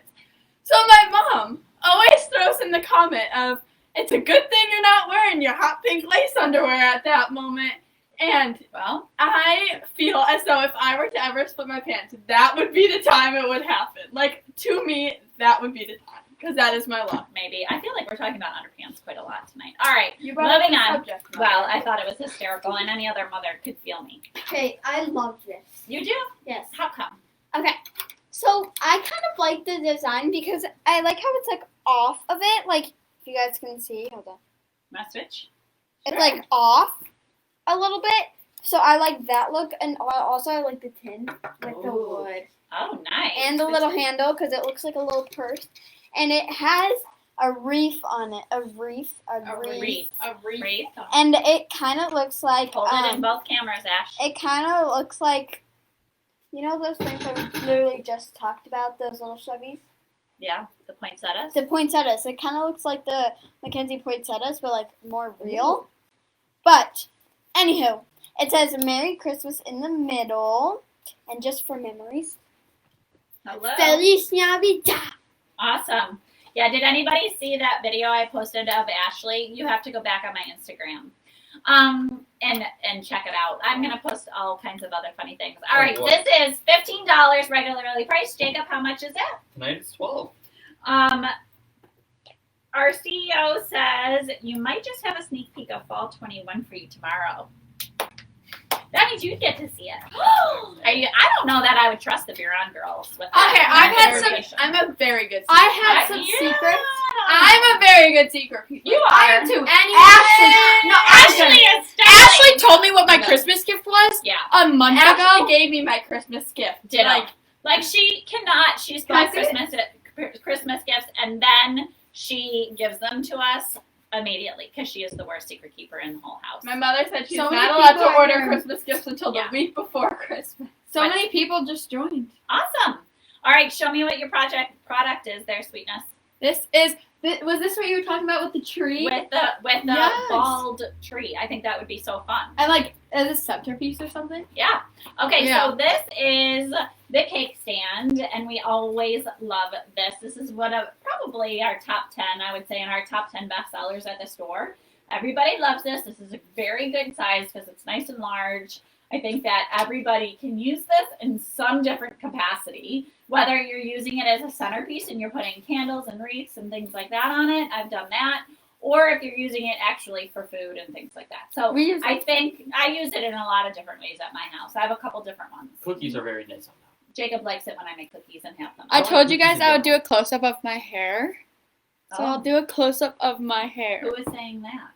So my mom always throws in the comment of, "It's a good thing you're not wearing your hot pink lace underwear at that moment." And Well, I feel as though if I were to ever split my pants, that would be the time it would happen. Like to me, that would be the time because that is my luck. maybe. I feel like we're talking about underpants quite a lot tonight. All right. You Moving on. Subject, Well, I thought it was hysterical, and any other mother could feel me. Okay, I love this. You do? Yes. How come? Okay, so I kind of like the design because I like how it's like off of it. Like, if you guys can see, hold on. My switch? It's like off a little bit. So I like that look, and also I like the tin, like the Ooh. wood, Oh, nice. and the little handle because it looks like a little purse, and it has a reef on it, a reef. Wreath. Wreath. And it kind of looks like Hold it in both cameras, Ash. it kind of looks like, you know, those things I literally just talked about, those little Chevys. Yeah, the poinsettias. The poinsettias. It kind of looks like the Mackenzie poinsettias, but like more real. But anywho, it says Merry Christmas in the middle, and just for memories, Hello. Feliz Navidad. Awesome. Yeah, did anybody see that video I posted of Ashley? You have to go back on my Instagram. And check it out. I'm gonna post all kinds of other funny things. All right, boy. this is $15 regularly priced. Jacob, how much is it? Tonight it's 12. Our CEO says you might just have a sneak peek of fall 21 for you tomorrow. That means you get to see it. I don't know that I would trust the Beer On girls with that. Okay, I've had Variation. some. I'm a very good. I have some Yeah. secrets. I'm a very good secret keeper. You I are. am too. Ashley. No, Ashley is stunning. Ashley told me what my Okay. Christmas gift was Yeah. a month Ashley ago. Gave me my Christmas gift. Ditto. Like she cannot. She's Can I bought see Christmas gifts and then she gives them to us immediately because she is the worst secret keeper in the whole house. My mother said she's So many not allowed people to are order here. Christmas gifts until Yeah. the week before Christmas. So What? many people just joined. Awesome. All right, show me what your product is there, sweetness. This is. Was this what you were talking about with the tree? With the Yes. bald tree. I think that would be so fun. And like as a centerpiece or something. Yeah. Okay, Yeah. so this is the cake stand, and we always love this. This is one of probably our top 10, I would say, in our top 10 bestsellers at the store. Everybody loves this. This is a very good size because it's nice and large. I think that everybody can use this in some different capacity, whether you're using it as a centerpiece and you're putting candles and wreaths and things like that on it. I've done that. or if you're using it actually for food and things like that. So We use I think I use it in a lot of different ways at my house. I have a couple different ones. Cookies are very nice on that. Jacob likes it when I make cookies and have them. I like told you cookies guys in I would do general. a close up of my hair. So I'll Oh. do a close up of my hair. Who was saying that?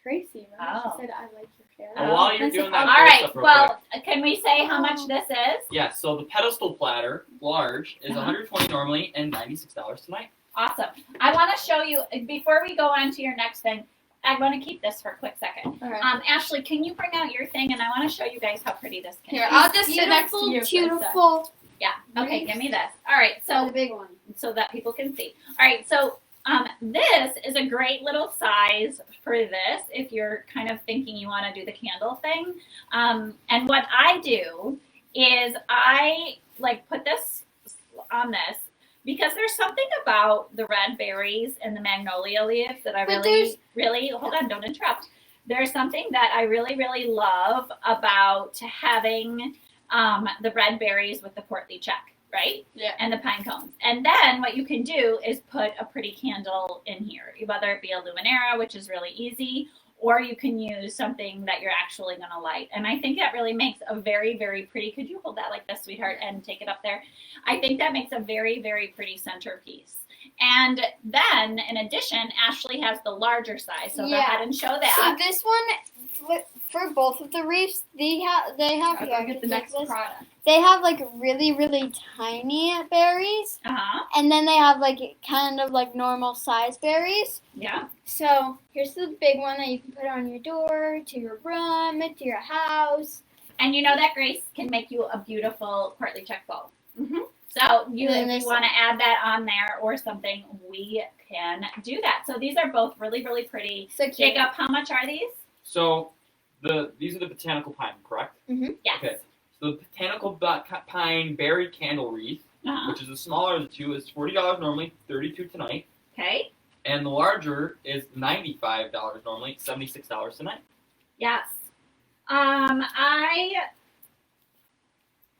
Tracy, remember? Oh. She said I like your hair. Well, while you're I said, doing All that, right. close-up real Well, can we say how much Oh. this is? Yeah, so the pedestal platter, large, is Uh-huh. $120 normally and $96 tonight. Awesome. I want to show you before we go on to your next thing. I want to keep this for a quick second. All right. Ashley, can you bring out your thing? And I want to show you guys how pretty this can Here, be. I'll just sit next to you. Beautiful. Yeah. Okay. Give me this. All right. So the So big one. so that people can see. All right. So this is a great little size for this if you're kind of thinking you want to do the candle thing. And what I do is I like put this on this because there's something about the red berries and the magnolia leaves that I But really hold on, don't interrupt. There's something that I really love about having the red berries with the portly check, right? Yeah. And the pine cones. And then what you can do is put a pretty candle in here, whether it be a Luminara, which is really easy, or you can use something that you're actually going to light. And I think that really makes a very pretty. Could you hold that like this, sweetheart, and take it up there? I think that makes a very pretty centerpiece. And then, in addition, Ashley has the larger size. So go Yeah. ahead and show So that. this one, for both of the wreaths, they have I'll here, go I get can the take next this. product. They have like really tiny berries, Uh-huh. and then they have like kind of like normal size berries. Yeah. So here's the big one that you can put on your door, to your room, to your house. And you know that Grace can make you a beautiful portly check bowl. Mhm. So you, And then if this you want to add that on there or something, we can do that. So these are both really pretty. So cute. Jacob, how much are these? So these are the botanical pine, correct? Yes. Okay. So the botanical pine berry candle wreath, Uh-huh. which is the smaller of the two, is $40 normally, $32 tonight. Okay. And the larger is $95 normally, $76 tonight. Yes.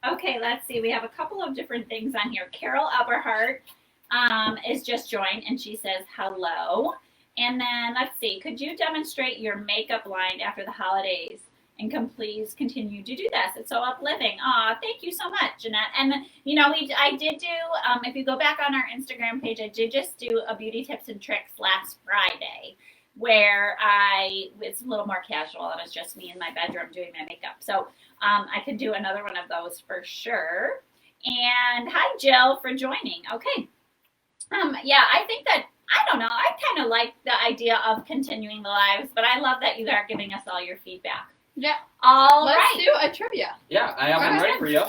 Okay, let's see. We have a couple of different things on here. Carol Eberhardt is just joined, and she says hello. And then let's see. Could you demonstrate your makeup line after the holidays? And can please continue to do this. It's so uplifting. Aw, thank you so much, Jeanette. And you know, I did do. If you go back on our Instagram page, I did just do a beauty tips and tricks last Friday, where it's a little more casual and it's just me in my bedroom doing my makeup. So I could do another one of those for sure. And hi Jill for joining. Okay. Yeah, I think that I don't know. I kind of like the idea of continuing the lives, but I love that you are giving us all your feedback. Yeah. All Let's right. do a trivia. Yeah, I have one Okay. ready for you.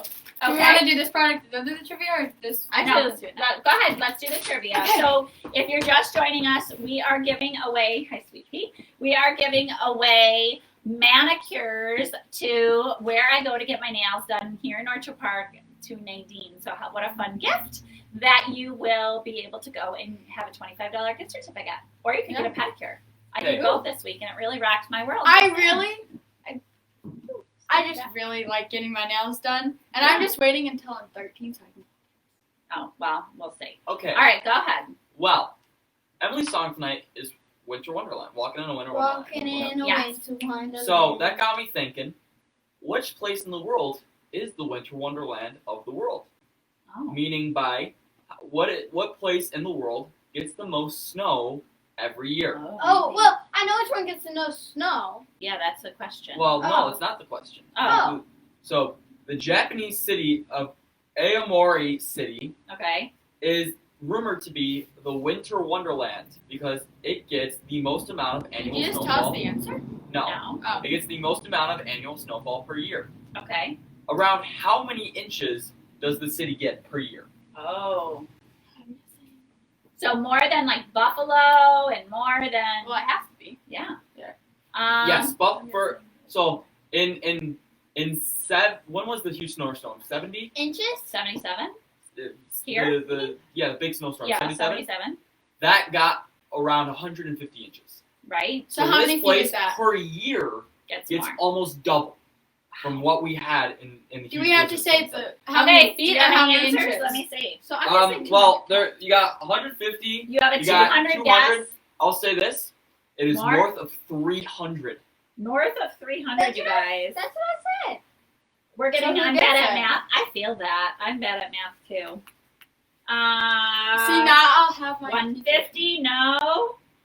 Do we want to do this product? Do the trivia or this? I No, know. let's do it now. Go ahead. Let's do the trivia. Okay. So, if you're just joining us, we are giving away. Hi, sweet pea. We are giving away manicures to where I go to get my nails done here in Orchard Park to Nadine. So, what a fun gift that you will be able to go and have a $25 gift certificate, or you can get a pedicure. I There did you go. both this week, and it really rocked my world. I just really like getting my nails done, and I'm just waiting until I'm 13 so I can. Oh well, we'll see. Okay. All right, go ahead. Well, Emily's song tonight is Winter Wonderland. Walking in a Winter Walking Wonderland. in a Yes. winter wonderland. So that got me thinking, which place in the world is the Winter Wonderland of the world? Oh. Meaning by what place in the world gets the most snow every year? Oh, well, I know which one gets the most snow. Yeah, that's the question. Well, no, Oh. it's not the question. Oh. So the Japanese city of Aomori City Okay. is rumored to be the Winter Wonderland because it gets the most amount of Can annual you just snowfall. tell us the answer? No, No. Oh. it gets the most amount of annual snowfall per year. Okay. Around how many inches does the city get per year? Oh. So more than like Buffalo and more than Well, it has to be. yeah. Yeah. Yes, but so in when was the huge snowstorm? 70? Inches? 77. Here? The big snowstorm. Yeah, 77? 77. That got around 150 inches. Right. So how this many feet place is that? per year Gets gets more. almost double from what we had in the. Do huge we have to blizzard say that we the how Okay, many feet feet or or how many many answers? inches? Let me see. So had. Well, there you got 150. You have a You got 200 200. guess. I'll say this: It is More? north of 300. North of 300, you guys. That's what I said. We're getting. So who I'm gets bad at it? math. I feel that. I'm bad at math too. See, now I'll have my 150. No.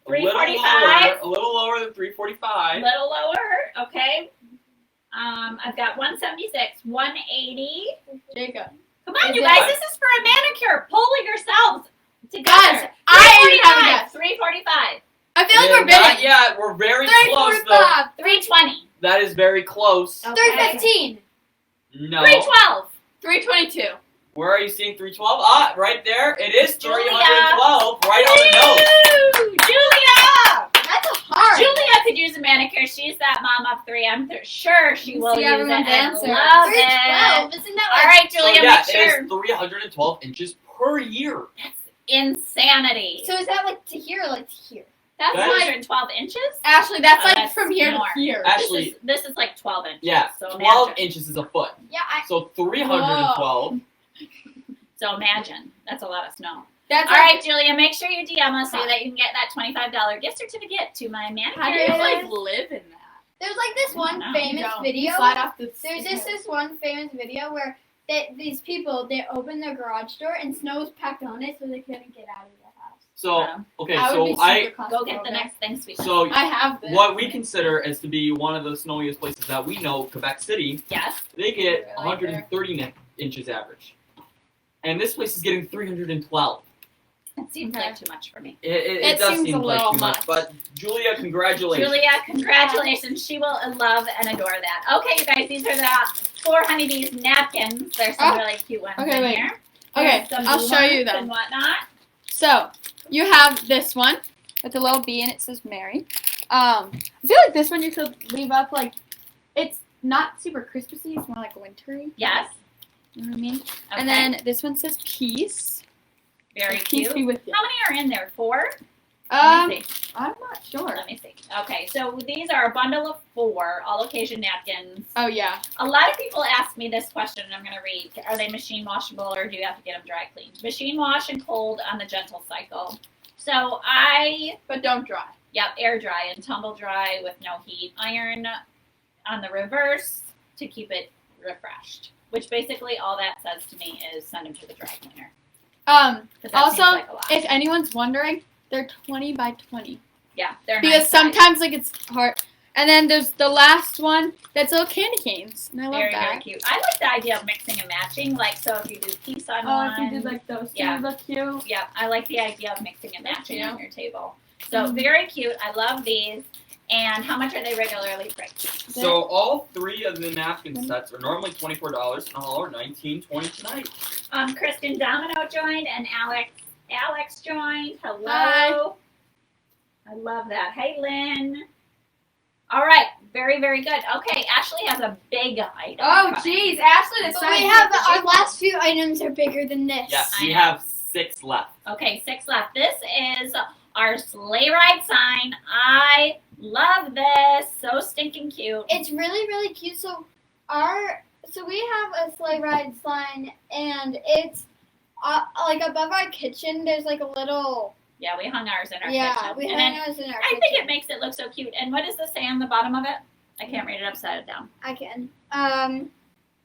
A little 345. lower, a little lower than 345. Little lower. Okay. I've got 176. 180. Jacob. Come on, Is you it- guys. This is for a manicure. Pull yourselves together. Guys, I already have a guess. 345. I feel like Yeah, we're not bidding. yet. We're very close though. 345. 320. That is very close. Okay. 315. No. 312. 322. Where are you seeing 312? Ah, right there. It is Julia. 312. Right on the nose. Woo! Julia! That's hard. Julia could use a manicure. She's that mom of three. I'm sure she will See use it. everyone's And answer. love 312. it. Isn't that All like right, So Julia, yeah, make sure. it is 312 inches per year. Insanity. So is that like to here or like to here? That's that is- 112 inches. Ashley, that's Oh, like that's from here more. to here. Actually, This is like 12 inches. yeah, So 12 imagine. inches is a foot. Yeah, I So 312. So imagine. That's a lot of snow. That's All like, right, Julia, make sure you DM us so that you can get that $25 gift certificate to my manicure. how do you like live in that? there's like this one No, famous You video. slide off the There's just this one famous video where these people they open their garage door and snow was packed on it, so they couldn't get out of the house. So okay, I would be so I super Go get the claustrophobic. next thing, sweetie. so I have this. what we consider as to be one of the snowiest places that we know, Quebec City, Yes. they get Really 130 inches average, and this place is getting 312. It seems like too much for me. It does seems seem a like little too much, much. but Julia, congratulations. Julia, congratulations. She will love and adore that. Okay, you guys, these are the 4 honeybees napkins. There's some Oh. really cute ones Okay, in wait. here. Okay, There's some I'll blue show you ones them. and whatnot. So, you have this one with a little bee and it says Mary. I feel like this one you could leave up like, it's not super Christmassy, it's more like wintry. Yes. You know what I mean? Okay. And then this one says peace. very Peace cute. be with you. How many are in there? 4? Um, Let me see. I'm not sure. Let me see. Okay, so these are a bundle of 4 all occasion napkins. Oh yeah. A lot of people ask me this question, and I'm going to read. Are they machine washable, or do you have to get them dry cleaned? Machine wash and cold on the gentle cycle. So But don't dry. air dry and tumble dry with no heat. Iron on the reverse to keep it refreshed. Which basically all that says to me is send them to the dry cleaner. 'Cause that Also, seems like a lot. if anyone's wondering, they're 20 by 20. Yeah, they're Because nice size. sometimes like it's hard. And then there's the last one that's little candy canes. And I love Very, that. very cute. I like the idea of mixing and matching. Like, so if you do peace on one. if you did like those two, Yeah. look cute. Yeah, I like the idea of mixing and matching you. on your table. So very cute. I love these. And how much are they regularly priced? So all 3 of the napkin sets are normally $24, and all are $19.20 tonight. Kristen Domino joined and Alex joined. Hello. Hi. I love that. Hey, Lynn. All right. Very, very good. Okay, Ashley has a big item. Oh, coming. jeez. Ashley, the But size we have of the our shape- last few items are bigger than this. Yes, I we know. have 6 left. Okay, 6 left. This is our sleigh ride sign. I love this. So stinking cute. It's really, really cute. So we have a sleigh ride sign, and it's like above our kitchen. There's like a little Yeah, we hung ours in our yeah. kitchen. We And have ours in our I kitchen. think it makes it look so cute. And what does this say on the bottom of it? I can't read it upside down. I can.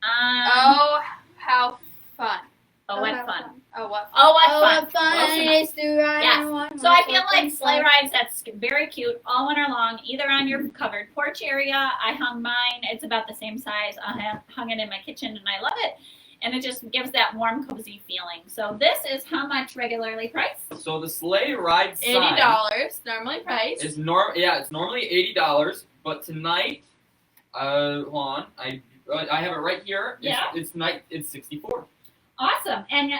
Oh, how fun. Oh, what how fun. Oh, what fun. Oh, what Oh, fun. what fun Close it enough. is to ride Yes. on one So I horse feel open like sleigh sleigh. rides, that's very cute all winter long, either on your covered porch area. I hung mine. It's about the same size. I hung it in my kitchen, and I love it. And it just gives that warm, cozy feeling. So this is how much regularly priced? So the sleigh ride sign $80 normally priced. is it's normally $80, but tonight, hold on, I have it right here. Yeah. It's tonight. It's $64. Awesome. And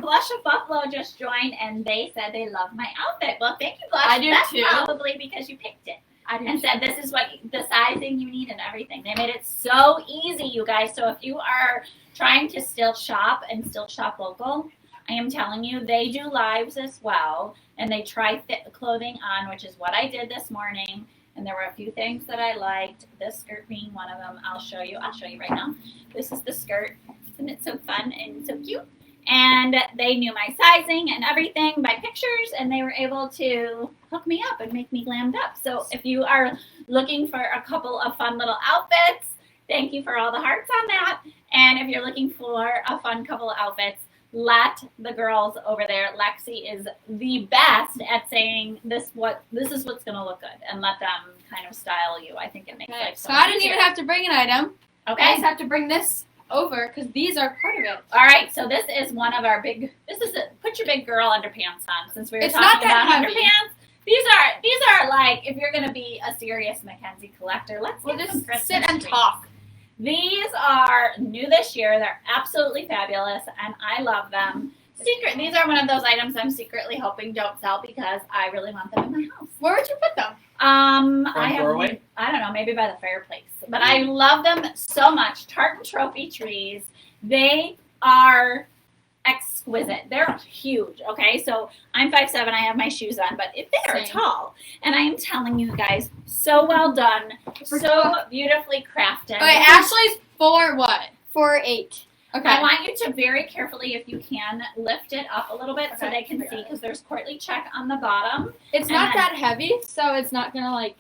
Blush of Buffalo just joined, and they said they love my outfit. Well, thank you, Blush. I do That's too. probably because you picked it. I do. And said this is what the sizing you need and everything. They made it so easy, you guys. So if you are trying to still shop local, I am telling you, they do lives as well, and they try fit clothing on, which is what I did this morning. And there were a few things that I liked. This skirt being one of them. I'll show you right now. This is the skirt. Isn't it so fun and so cute? and they knew my sizing and everything by pictures, and they were able to hook me up and make me glammed up. So if you are looking for a couple of fun little outfits, thank you for all the hearts on that. And if you're looking for a fun couple of outfits, let the girls over there. Lexi is the best at saying this is what's gonna look good, and let them kind of style you. I think it makes life So I didn't easier. even have to bring an item. I Okay. just have to bring this over because these are part of it. All right. So this is one of our big. This is it. Put your big girl underpants on, since we were It's talking not that about heavy. underpants. These are like, if you're gonna be a serious Mackenzie collector, let's We'll get some just Christmas sit and trees. talk. These are new this year. They're absolutely fabulous, and I love them. These are one of those items I'm secretly hoping don't sell because I really want them in my house. Where would you put them? I doorway? I don't know, maybe by the fireplace. But I love them so much. Tartan Trophy trees. They are exquisite. They're huge. Okay, so I'm 5'7". I have my shoes on, but if they are Same. tall, and I am telling you guys, so well done, so beautifully crafted. Okay, Ashley's for what? 4'8". Okay. I want you to very carefully, if you can, lift it up a little bit so Okay, they can I got see, it. because there's Courtly check on the bottom, It's not and- that heavy, so it's not gonna like.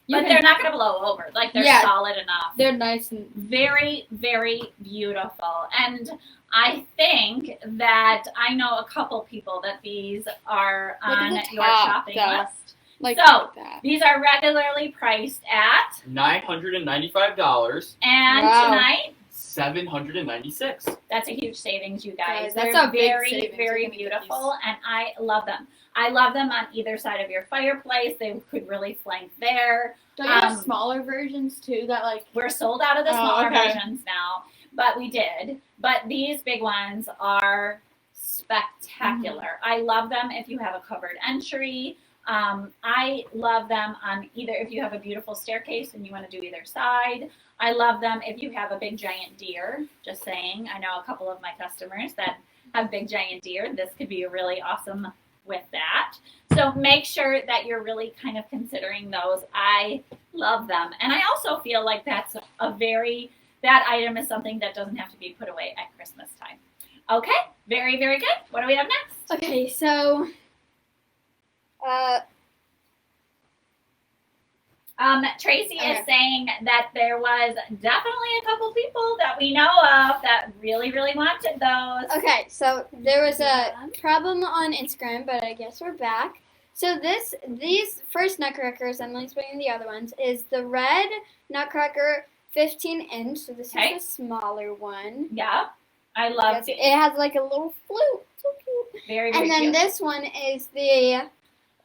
but they're not going to blow over. Like, they're Yeah. solid enough. They're nice and. Very, very beautiful. And I think that I know a couple people that these are Look at on the your top, shopping though. list. Like So, that. These are regularly priced at, $995, and Wow. tonight, $796. that's a huge savings, you guys. Guys, that's They're a big very, savings. very You're gonna get beautiful, and I love them. I love them on either side of your fireplace. They could really flank there. Don't you have um, smaller versions too that like. We're sold out of the Oh, smaller okay. versions now, but we did. But these big ones are spectacular. I love them if you have a covered entry. I love them on either if you have a beautiful staircase and you want to do either side. I love them if you have a big giant deer. Just saying, I know a couple of my customers that have big giant deer. This could be really awesome with that. So make sure that you're really kind of considering those. I love them. And I also feel like that item is something that doesn't have to be put away at Christmas time. Okay, very, very good. What do we have next? Okay, so Tracy Okay. is saying that there was definitely a couple people that we know of that really, really wanted those. okay, so there was a problem on Instagram, but I guess we're back. So these first Nutcrackers, Emily's putting the other ones, is the red Nutcracker 15-inch. So this Okay. is the smaller one. Yeah, I love Yes, these. it has like a little flute. So cute. Very, very And then cute. this one is the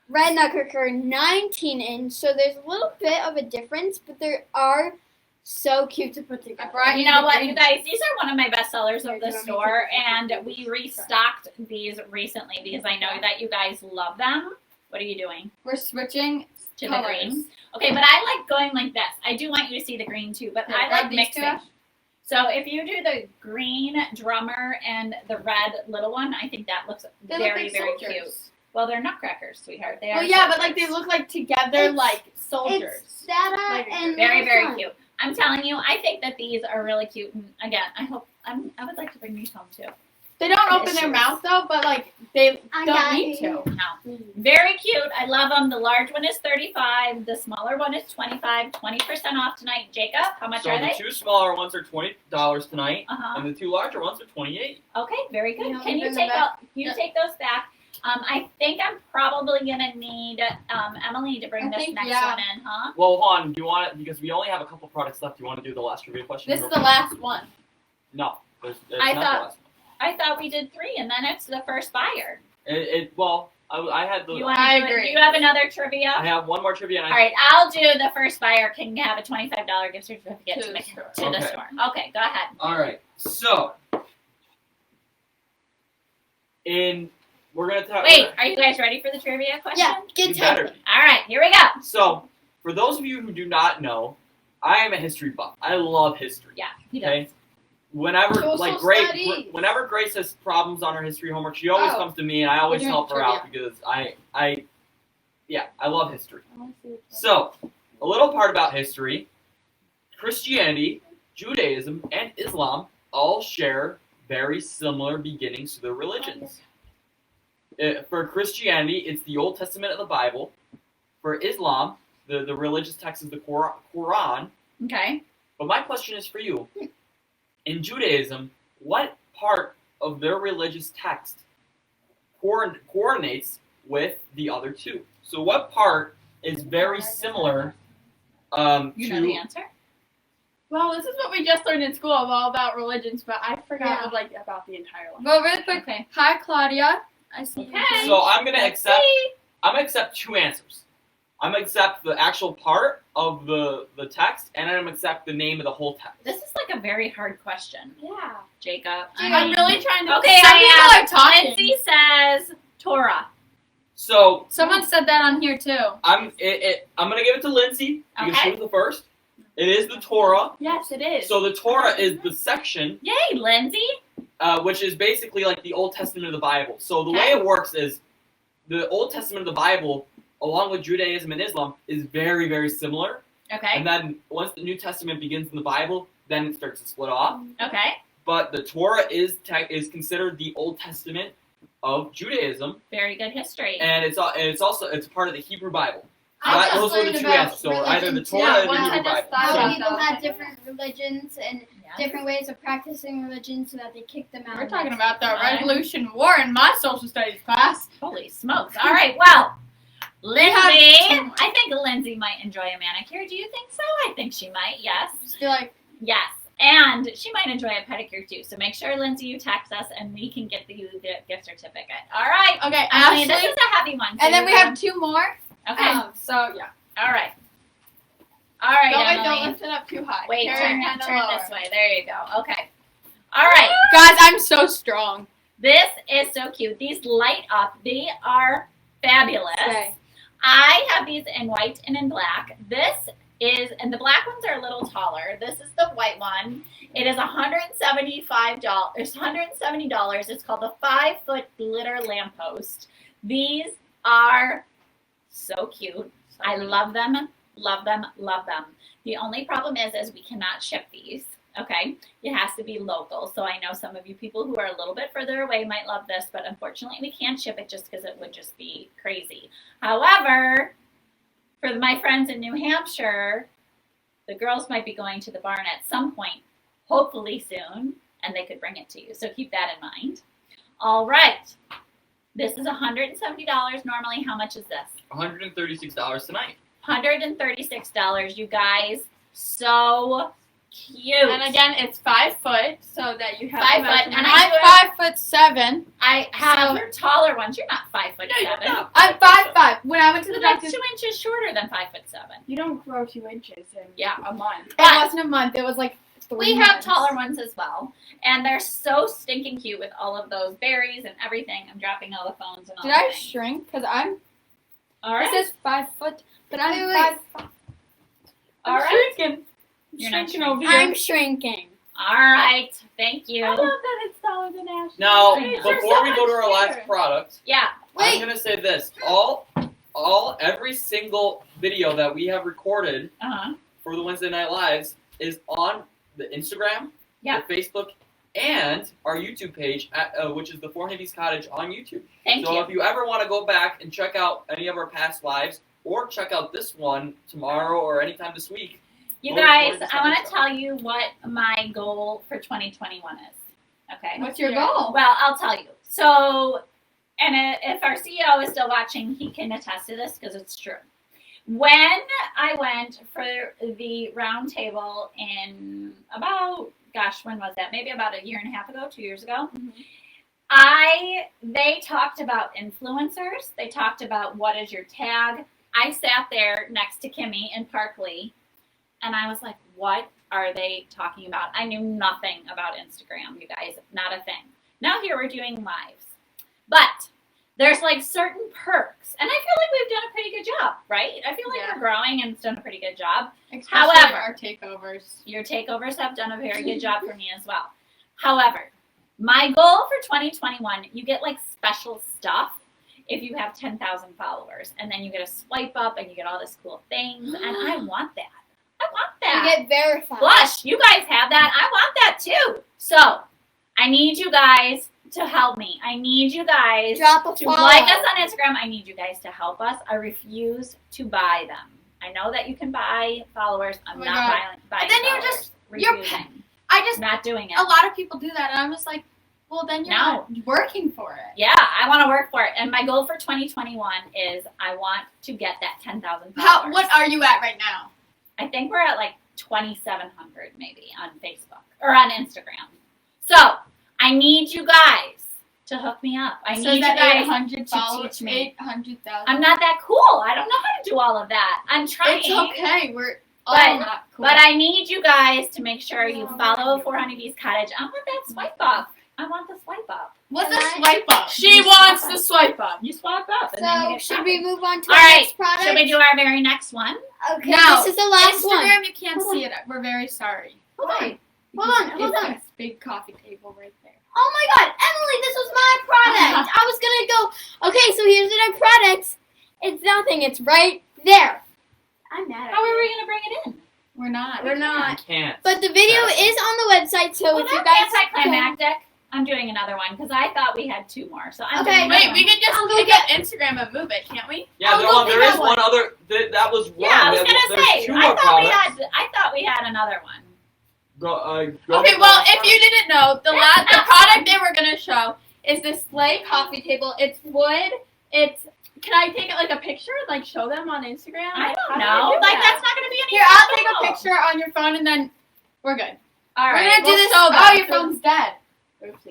red Nutcracker 19-inch. So there's a little bit of a difference, but they are so cute to put together. brought You know what, you guys, these are one of my best sellers of the Here, do you want me to store, take this? and we restocked these recently because I know that you guys love them. What are you doing? We're switching To colors. the green. Okay, but I like going like this. I do want you to see the green too, but Here, I grab like these two, mixing. Ash. So if you do the green drummer and the red little one, I think that looks They very, look like very soldiers. cute. Well, they're nutcrackers, sweetheart. They are. Well, yeah, but like soldiers. they look like together, It's- like soldiers. It's Dada Like, and Very, very fun. cute. I'm telling you, I think that these are really cute. And again, I would like to bring these home too. They don't open Delicious. their mouth though, but like they I don't got need you. to. No. Very cute. I love them. The large one is $35. The smaller one is $25. 20% off tonight. Jacob, how much So are the they? two smaller ones are $20 tonight, Uh-huh. and the two larger ones are $28. Okay, very good. You know, Can you bring them take back. you take those back? I think I'm probably gonna need Emily to bring I this think, next yeah. one in, huh? Well, hold on. Do you want it because we only have a couple products left? Do you want to do the last trivia question? This real is the quick? last one. No, it's I not thought- the last one. I thought we did 3, and then it's the first buyer. I had the. You want I to do it? agree. Do you have another trivia? I have one more trivia. And All right, I'll do the first buyer can have a $25 gift certificate To to the the store. Okay. store. Okay, go ahead. All right. So, we're gonna talk. Wait, are you guys ready for the trivia question? Yeah, get You to better it. be. All right, here we go. So, for those of you who do not know, I am a history buff. I love history. Yeah, he does. Okay. Whenever Social Grace, studies. whenever Grace has problems on her history homework, she always Oh. comes to me, and I always We're doing help her out because I love history. So, a little part about history: Christianity, Judaism, and Islam all share very similar beginnings to their religions. For Christianity, it's the Old Testament of the Bible. For Islam, the religious text is the Quran. Okay. But my question is for you. In Judaism, what part of their religious text coordinates with the other two? So what part is very similar You to... know the answer? Well, this is what we just learned in school all about religions, but I forgot Yeah. like about the entire one. Well, really quick. Okay. Hi, Claudia. I see you. Okay. So I'm gonna accept two answers. I'm gonna accept the actual part of the text, and I'm gonna accept the name of the whole text. This is like a very hard question, Yeah. Jacob. I'm really trying to. Okay, Some people I are talking. Lindsay says Torah. So Someone said that on here too. I'm gonna give it to Lindsay because Okay. she was the first. It is the Torah. Yes, it is. So the Torah is the section Yay, Lindsay. which is basically like the Old Testament of the Bible. So the way it works is the Old Testament of the Bible, along with Judaism and Islam, is very, very similar. Okay. And then once the New Testament begins in the Bible, then it starts to split off. Okay. But the Torah is considered the Old Testament of Judaism, Very good history. and it's also part of the Hebrew Bible. I just Those were the learned two about answers. So either the religion, Torah too. or the Once I Hebrew just Bible. thought How about people that. had different religions and Yes. different ways of practicing religion so that they kicked them out. We're of talking it. about the Right. Revolution War in my social studies class. Holy smokes. All right, well, Lindsay, have two. I think Lindsay might enjoy a manicure. Do you think so? I think she might, yes. Just feel like Yes. And she might enjoy a pedicure too. So make sure, Lindsay, you text us and we can get you the gift certificate. All right. okay, I mean, Ashley, this is a heavy one. so and then you're we have gonna- two more. Okay. So yeah. All right. All right, Don't Emily. lift it up too high. Wait, Carry turn it kinda this lower. way. There you go. Okay. All right. Guys, I'm so strong. This is so cute. These light up. They are fabulous. Okay. I have these in white and in black. This is, and the black ones are a little taller. This is the white one. It is $175. It's $170. It's called the 5-foot glitter lamppost. These are so cute. I love them, love them, love them. The only problem is we cannot ship these. Okay, it has to be local. So I know some of you people who are a little bit further away might love this, but unfortunately we can't ship it just because it would just be crazy. However, for my friends in New Hampshire, the girls might be going to the barn at some point, hopefully soon, and they could bring it to you. So keep that in mind. All right. This is $170 normally. How much is this? $136 tonight. $136, you guys. So cute. And again, it's 5 foot, so that you have 5 the foot, and measurement. I- I'm 5'7". I have taller ones. You're not 5'7". I'm 5'5". When I went to the So that's doctor, 2 inches shorter than 5'7". You don't grow 2 inches in Yeah. a month. it But wasn't a month. It was like 3 we have months. taller ones as well, and they're so stinking cute with all of those berries and everything. I'm dropping all the phones and all. Did the I things. shrink? Because I'm. All right. It says 5 foot, but I'm Wait, 5'5". All I'm right. shrinking. You're not Shrinking over here. I'm shrinking. All right. Thank you. I love that it's taller than Ashley. Now, You're before so we go to our much last bigger. product, Yeah. I'm Wait. gonna say this: every single video that we have recorded Uh huh. for the Wednesday Night Lives is on the Instagram, Yeah. the Facebook, and our YouTube page, which is the Four Hibbies Cottage on YouTube. Thank So you. if you ever want to go back and check out any of our past lives, or check out this one tomorrow or anytime this week, You Look guys, forward to I want to something. tell you what my goal for 2021 is. Okay. What's your goal? Well, I'll tell you. So, and if our CEO is still watching, he can attest to this because it's true. When I went for the round table in about, gosh, when was that? Maybe about a year and a half ago, 2 years ago. They talked about influencers. They talked about what is your tag. I sat there next to Kimmy in Parkley, and I was like, what are they talking about? I knew nothing about Instagram, you guys, not a thing. Now here we're doing lives. But there's like certain perks, and I feel like we've done a pretty good job, right? I feel like Yeah. we're growing and it's done a pretty good job. Especially However- our takeovers. Your takeovers have done a very good job for me as well. However, my goal for 2021, you get like special stuff if you have 10,000 followers, and then you get a swipe up and you get all this cool things, and I want that. I want You that. get verified. Blush, you guys have that. I want that too. So, I need you guys to help me. I need you guys Drop a to follow. like us on Instagram. I need you guys to help us. I refuse to buy them. I know that you can buy followers. I'm Oh my not God. buying And then you're followers. just- you're Refusing. I just Not doing it. a lot of people do that, and I'm just like, well, then you're No. not working for it. Yeah, I want to work for it. And my goal for 2021 is I want to get that 10,000 followers. What are you at right now? I think we're at like 2,700 maybe on Facebook or on Instagram. So I need you guys to hook me up. I So need you that guys 800 to followers, teach me. 800,000. I'm not that cool. I don't know how to do all of that. I'm trying. It's okay. We're all But- not cool. But I need you guys to make sure you follow 4 Honeybees Cottage. I want that swipe up. I want the swipe up. What's Can a I- swipe up? She wants the swipe up. You swipe up. And then you So get should we shopping. move on to All our right, next product? Should we do our very next one? Okay, No. this is the last one. Instagram, you can't Hold see it. We're very sorry. Hold on. Because Hold it's on. this big coffee table right there. Oh my God, Emily, this was my product. I was gonna go. Okay, so here's our product. It's nothing. It's right there. I'm mad at How are you. we going to bring it in? We're not. We're I not. can't. But the video Sadly. is on the website, so Well, if you that's guys anticlimactic. I'm doing another one because I thought we had 2 more. So I'm Okay, doing another Wait, we one. could just I'll go pick get- up Instagram and move it, can't we? Yeah, I'll go there pick is out one other. That was one. Yeah, I was There- gonna there's say. 2 I more thought products. we had another one. Go Okay, ahead. well, if you didn't know, the product they were gonna show is this sleigh coffee table. It's wood. It's Can I take like a picture, like show them on Instagram? I don't How do know. I do Like that? that's not going to be any. here. I'll take trouble. a picture on your phone, and then we're good. All We're right. gonna do we'll this. show Oh, them. your phone's dead.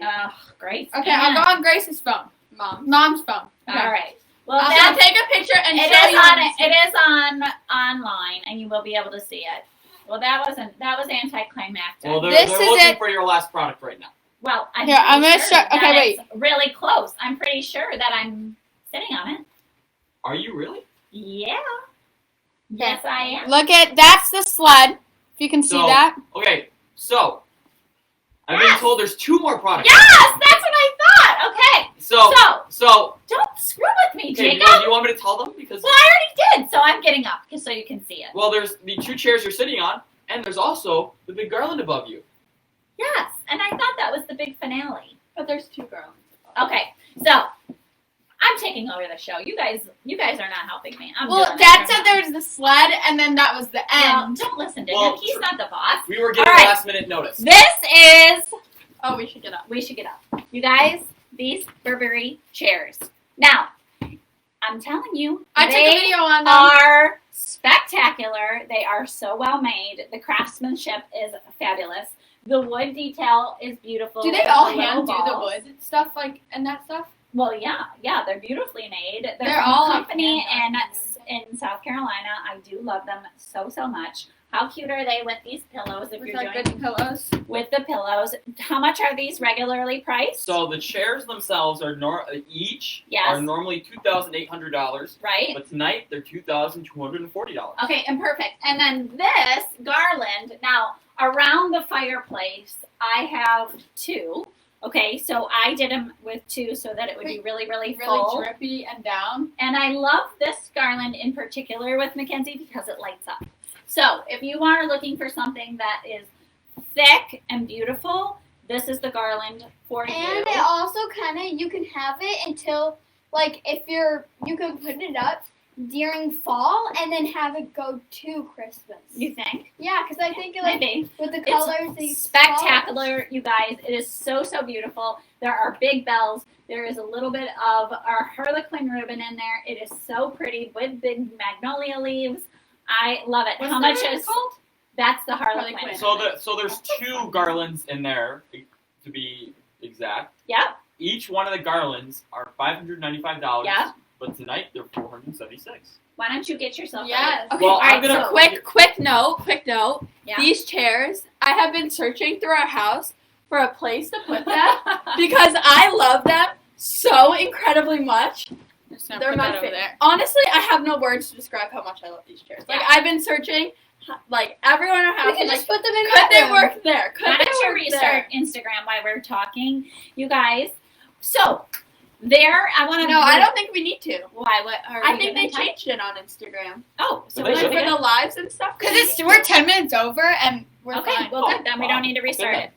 Oh, great. Okay, I'll go on Grace's phone. Mom's phone. Okay. All right. Well, I'll then take a picture and it show is you. on. It is on online, and you will be able to see it. Well, that was anticlimactic. Well, they're This is looking it. for your last product right now. Well, I'm Here, pretty I'm gonna sure show- that okay, wait. it's really close. I'm pretty sure that I'm sitting on it. Are you really? Yeah. Yes, I am. Look at that's the sled. If you can see So- that. Okay, so I've been Yes. told there's 2 more products. Yes, that's what I thought. Okay. So So don't screw with me, okay, Jacob. do you want me to tell them? Because Well, I already did, so I'm getting up just so you can see it. well, there's the 2 chairs you're sitting on, and there's also the big garland above you. Yes, and I thought that was the big finale. But there's 2 girls. Okay, so I'm taking over the show. You guys are not helping me. I'm Well, doing it Dad from said home. there's the sled, and then that was the Well, end. don't listen to Well, him. He's sure. not the boss. We were getting All right. last minute notice. This is. Oh, we should get up. We should get up. You guys, these Burberry chairs. Now, I'm telling you, I took they a video on them. are spectacular. They are so well made. The craftsmanship is fabulous. The wood detail is beautiful. Do they with all the little hand do the balls. wood stuff like and that stuff? Well, yeah, they're beautifully made. They're from all a like company hand-done. in South Carolina. I do love them so much. How cute are they with these pillows? If With you're like doing good pillows. with the pillows, how much are these regularly priced? So the chairs themselves are each Yes. are normally $2,800, right. but tonight they're $2,240. Okay, and perfect. And then this garland, now around the fireplace, I have 2. Okay, so I did them with 2 so that it would be really Really full. drippy and down. And I love this garland in particular with Mackenzie because it lights up. So if you are looking for something that is thick and beautiful, this is the garland for you. And it also kind of, you can have it until, like, you can put it up during fall and then have it go to Christmas. You think? Yeah, because I think, like, Maybe. with the It's colors, these Spectacular, you guys. It is so beautiful. There are big bells. There is a little bit of our Harlequin ribbon in there. It is so pretty with big magnolia leaves. I love it. What's How the much ribbon is called? That's the Harlequin. Harlequin. So there's 2 garlands in there, to be exact. Yep. Each one of the garlands are $595. Yeah. But tonight they're $476. Why don't you get yourself Yes. ready? Okay, Well, all I'm right, gonna so- Quick note. Yeah. These chairs, I have been searching through our house for a place to put them because I love them so incredibly much. They're my favorite. Honestly, I have no words to describe how much I love these chairs. Like Yeah. I've been searching, like everyone in our We house. can is like, just put them in could my they room. work there? Could Why they don't you work research there? Instagram while we're talking, you guys? So there, I want to. No, I don't think we need to. Why? What? Are I we think they giving time? changed it on Instagram. Oh, so They we're Like should. for gonna- the lives and stuff. Because we're 10 minutes over and we're Okay, fine. well then we don't need to restart Okay. it.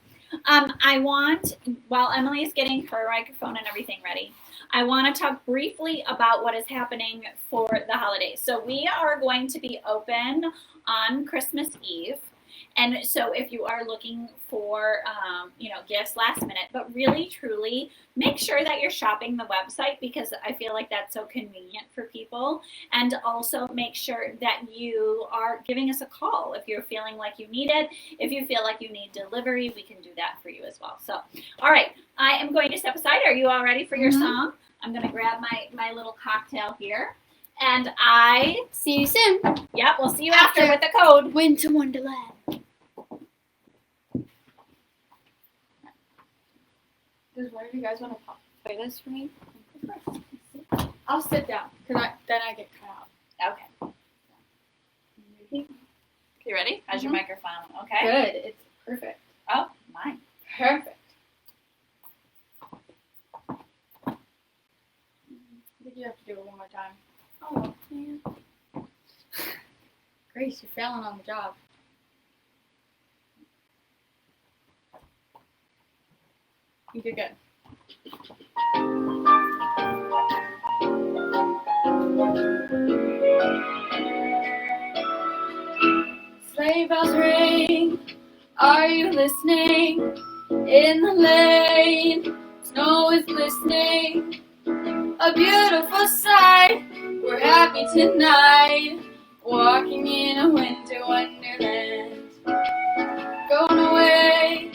I want, while Emily is getting her microphone and everything ready, I want to talk briefly about what is happening for the holidays. So we are going to be open on Christmas Eve. And so if you are looking for, gifts last minute, but really, truly, make sure that you're shopping the website because I feel like that's so convenient for people. And also make sure that you are giving us a call if you're feeling like you need it. If you feel like you need delivery, we can do that for you as well. So, all right, I am going to step aside. Are you all ready for your song? I'm going to grab my little cocktail here. And See you soon. Yep, we'll see you after with the code. Winter Wonderland. Does one of you guys want to play this for me? I'll sit down, Because then I get cut out. Okay. You ready? How's your microphone? Okay. Good. It's perfect. Oh, mine. Perfect. I think you have to do it one more time. Oh, man. Grace, you're failing on the job. You did good. Sleigh bells ring, are you listening? In the lane, snow is glistening. A beautiful sight, we're happy tonight. Walking in a winter wonderland. Going away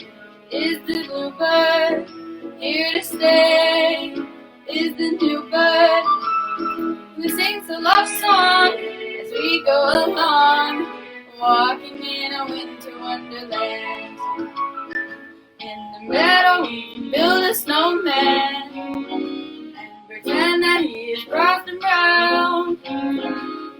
is the bluebird. Here to stay is the new bird. Who sings a love song as we go along. Walking in a winter wonderland. In the meadow we can build a snowman and pretend that he is frosted brown.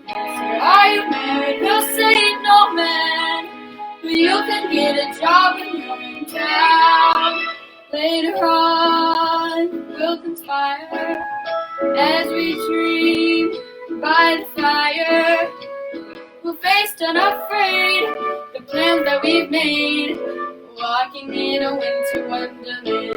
Are you married? We'll say no, man, but you can get a job when you're in town. Later on, we'll conspire as we dream by the fire. We'll face unafraid the plans that we've made, walking in a winter wonderland.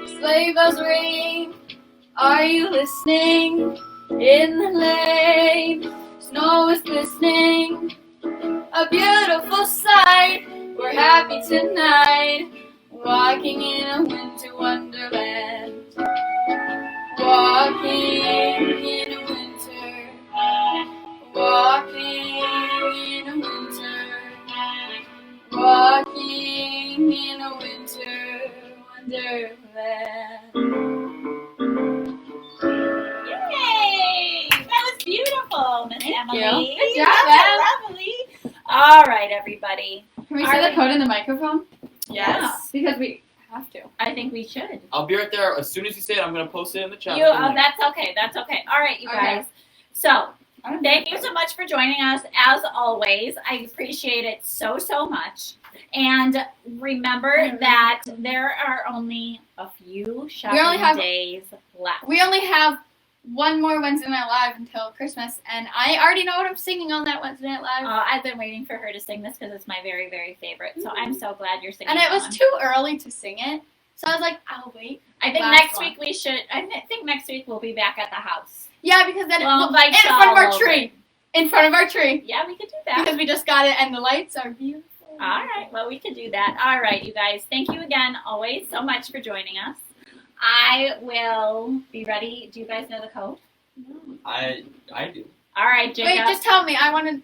Sleigh bells ring, are you listening? In the lane, snow is glistening. A beautiful sight, we're happy tonight. Walking in a winter wonderland. Walking in a winter. Walking in a winter. Walking in a winter wonderland. Yay! That was beautiful, Miss Emily. you. Good job, That was lovely. All right, everybody. Can we Are say the we- code in the microphone? Yes. Because we have to. I think we should. I'll be right there. As soon as you say it, I'm going to post it in the chat. That's okay. That's okay. All right, you Okay. guys. So, thank you so much for joining us. As always, I appreciate it so, so much. And remember that there are only a few shopping have- days left. We only have one more Wednesday Night Live until Christmas, and I already know what I'm singing on that Wednesday Night Live. I've been waiting for her to sing this because it's my very, very favorite. So I'm so glad you're singing And it was that one. too early to sing it, so I was like, I'll wait. I think last next one. week we should. I think next week we'll be back at the house. Yeah, because then Well, in invite front of y'all our over. tree. In front of our tree. Yeah, we could do that. Because we just got it, and the lights are beautiful. All right, well, we could do that. All right, you guys, thank you again, always, so much for joining us. I will be ready. Do you guys know the code? I do. All right, Jacob. Wait, just tell me. I want to.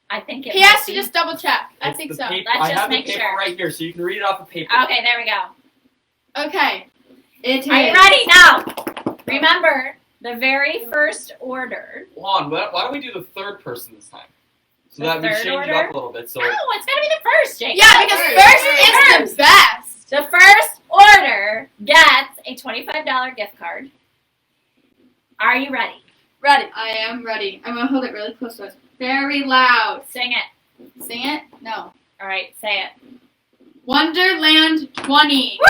I think it He might has to be- just double check. I It's think the so. paper- Let's I just have make the paper sure. right here, so you can read it off the paper. Okay, there we go. Okay. It Are you is. ready now? Remember, the very first order. Hold on, why don't we do the third person this time? So The that we third change it order? up a little bit. So No, it's got to be the first, Jacob. Yeah, because first is the best. The first order gets a $25 gift card. Are you ready? Ready. I am ready. I'm gonna hold it really close to us. Very loud. Sing it. Sing it? No. All right, say it. Wonderland 20. All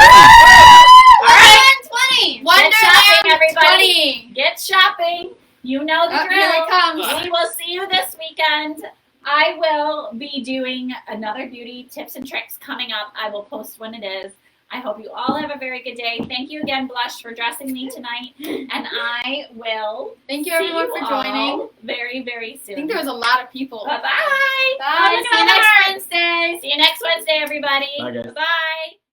right. 20. Get Wonderland shopping, everybody. 20. Get shopping. You know the Oh, here it drill. comes. We will see you this weekend. I will be doing another beauty tips and tricks coming up. I will post when it is. I hope you all have a very good day. Thank you again, Blush, for dressing me tonight. And I will Thank you see everyone for joining. all very, very soon. I think there was a lot of people. Bye-bye. Bye. See you next Wednesday. See you next Wednesday, everybody. Bye, guys. Bye.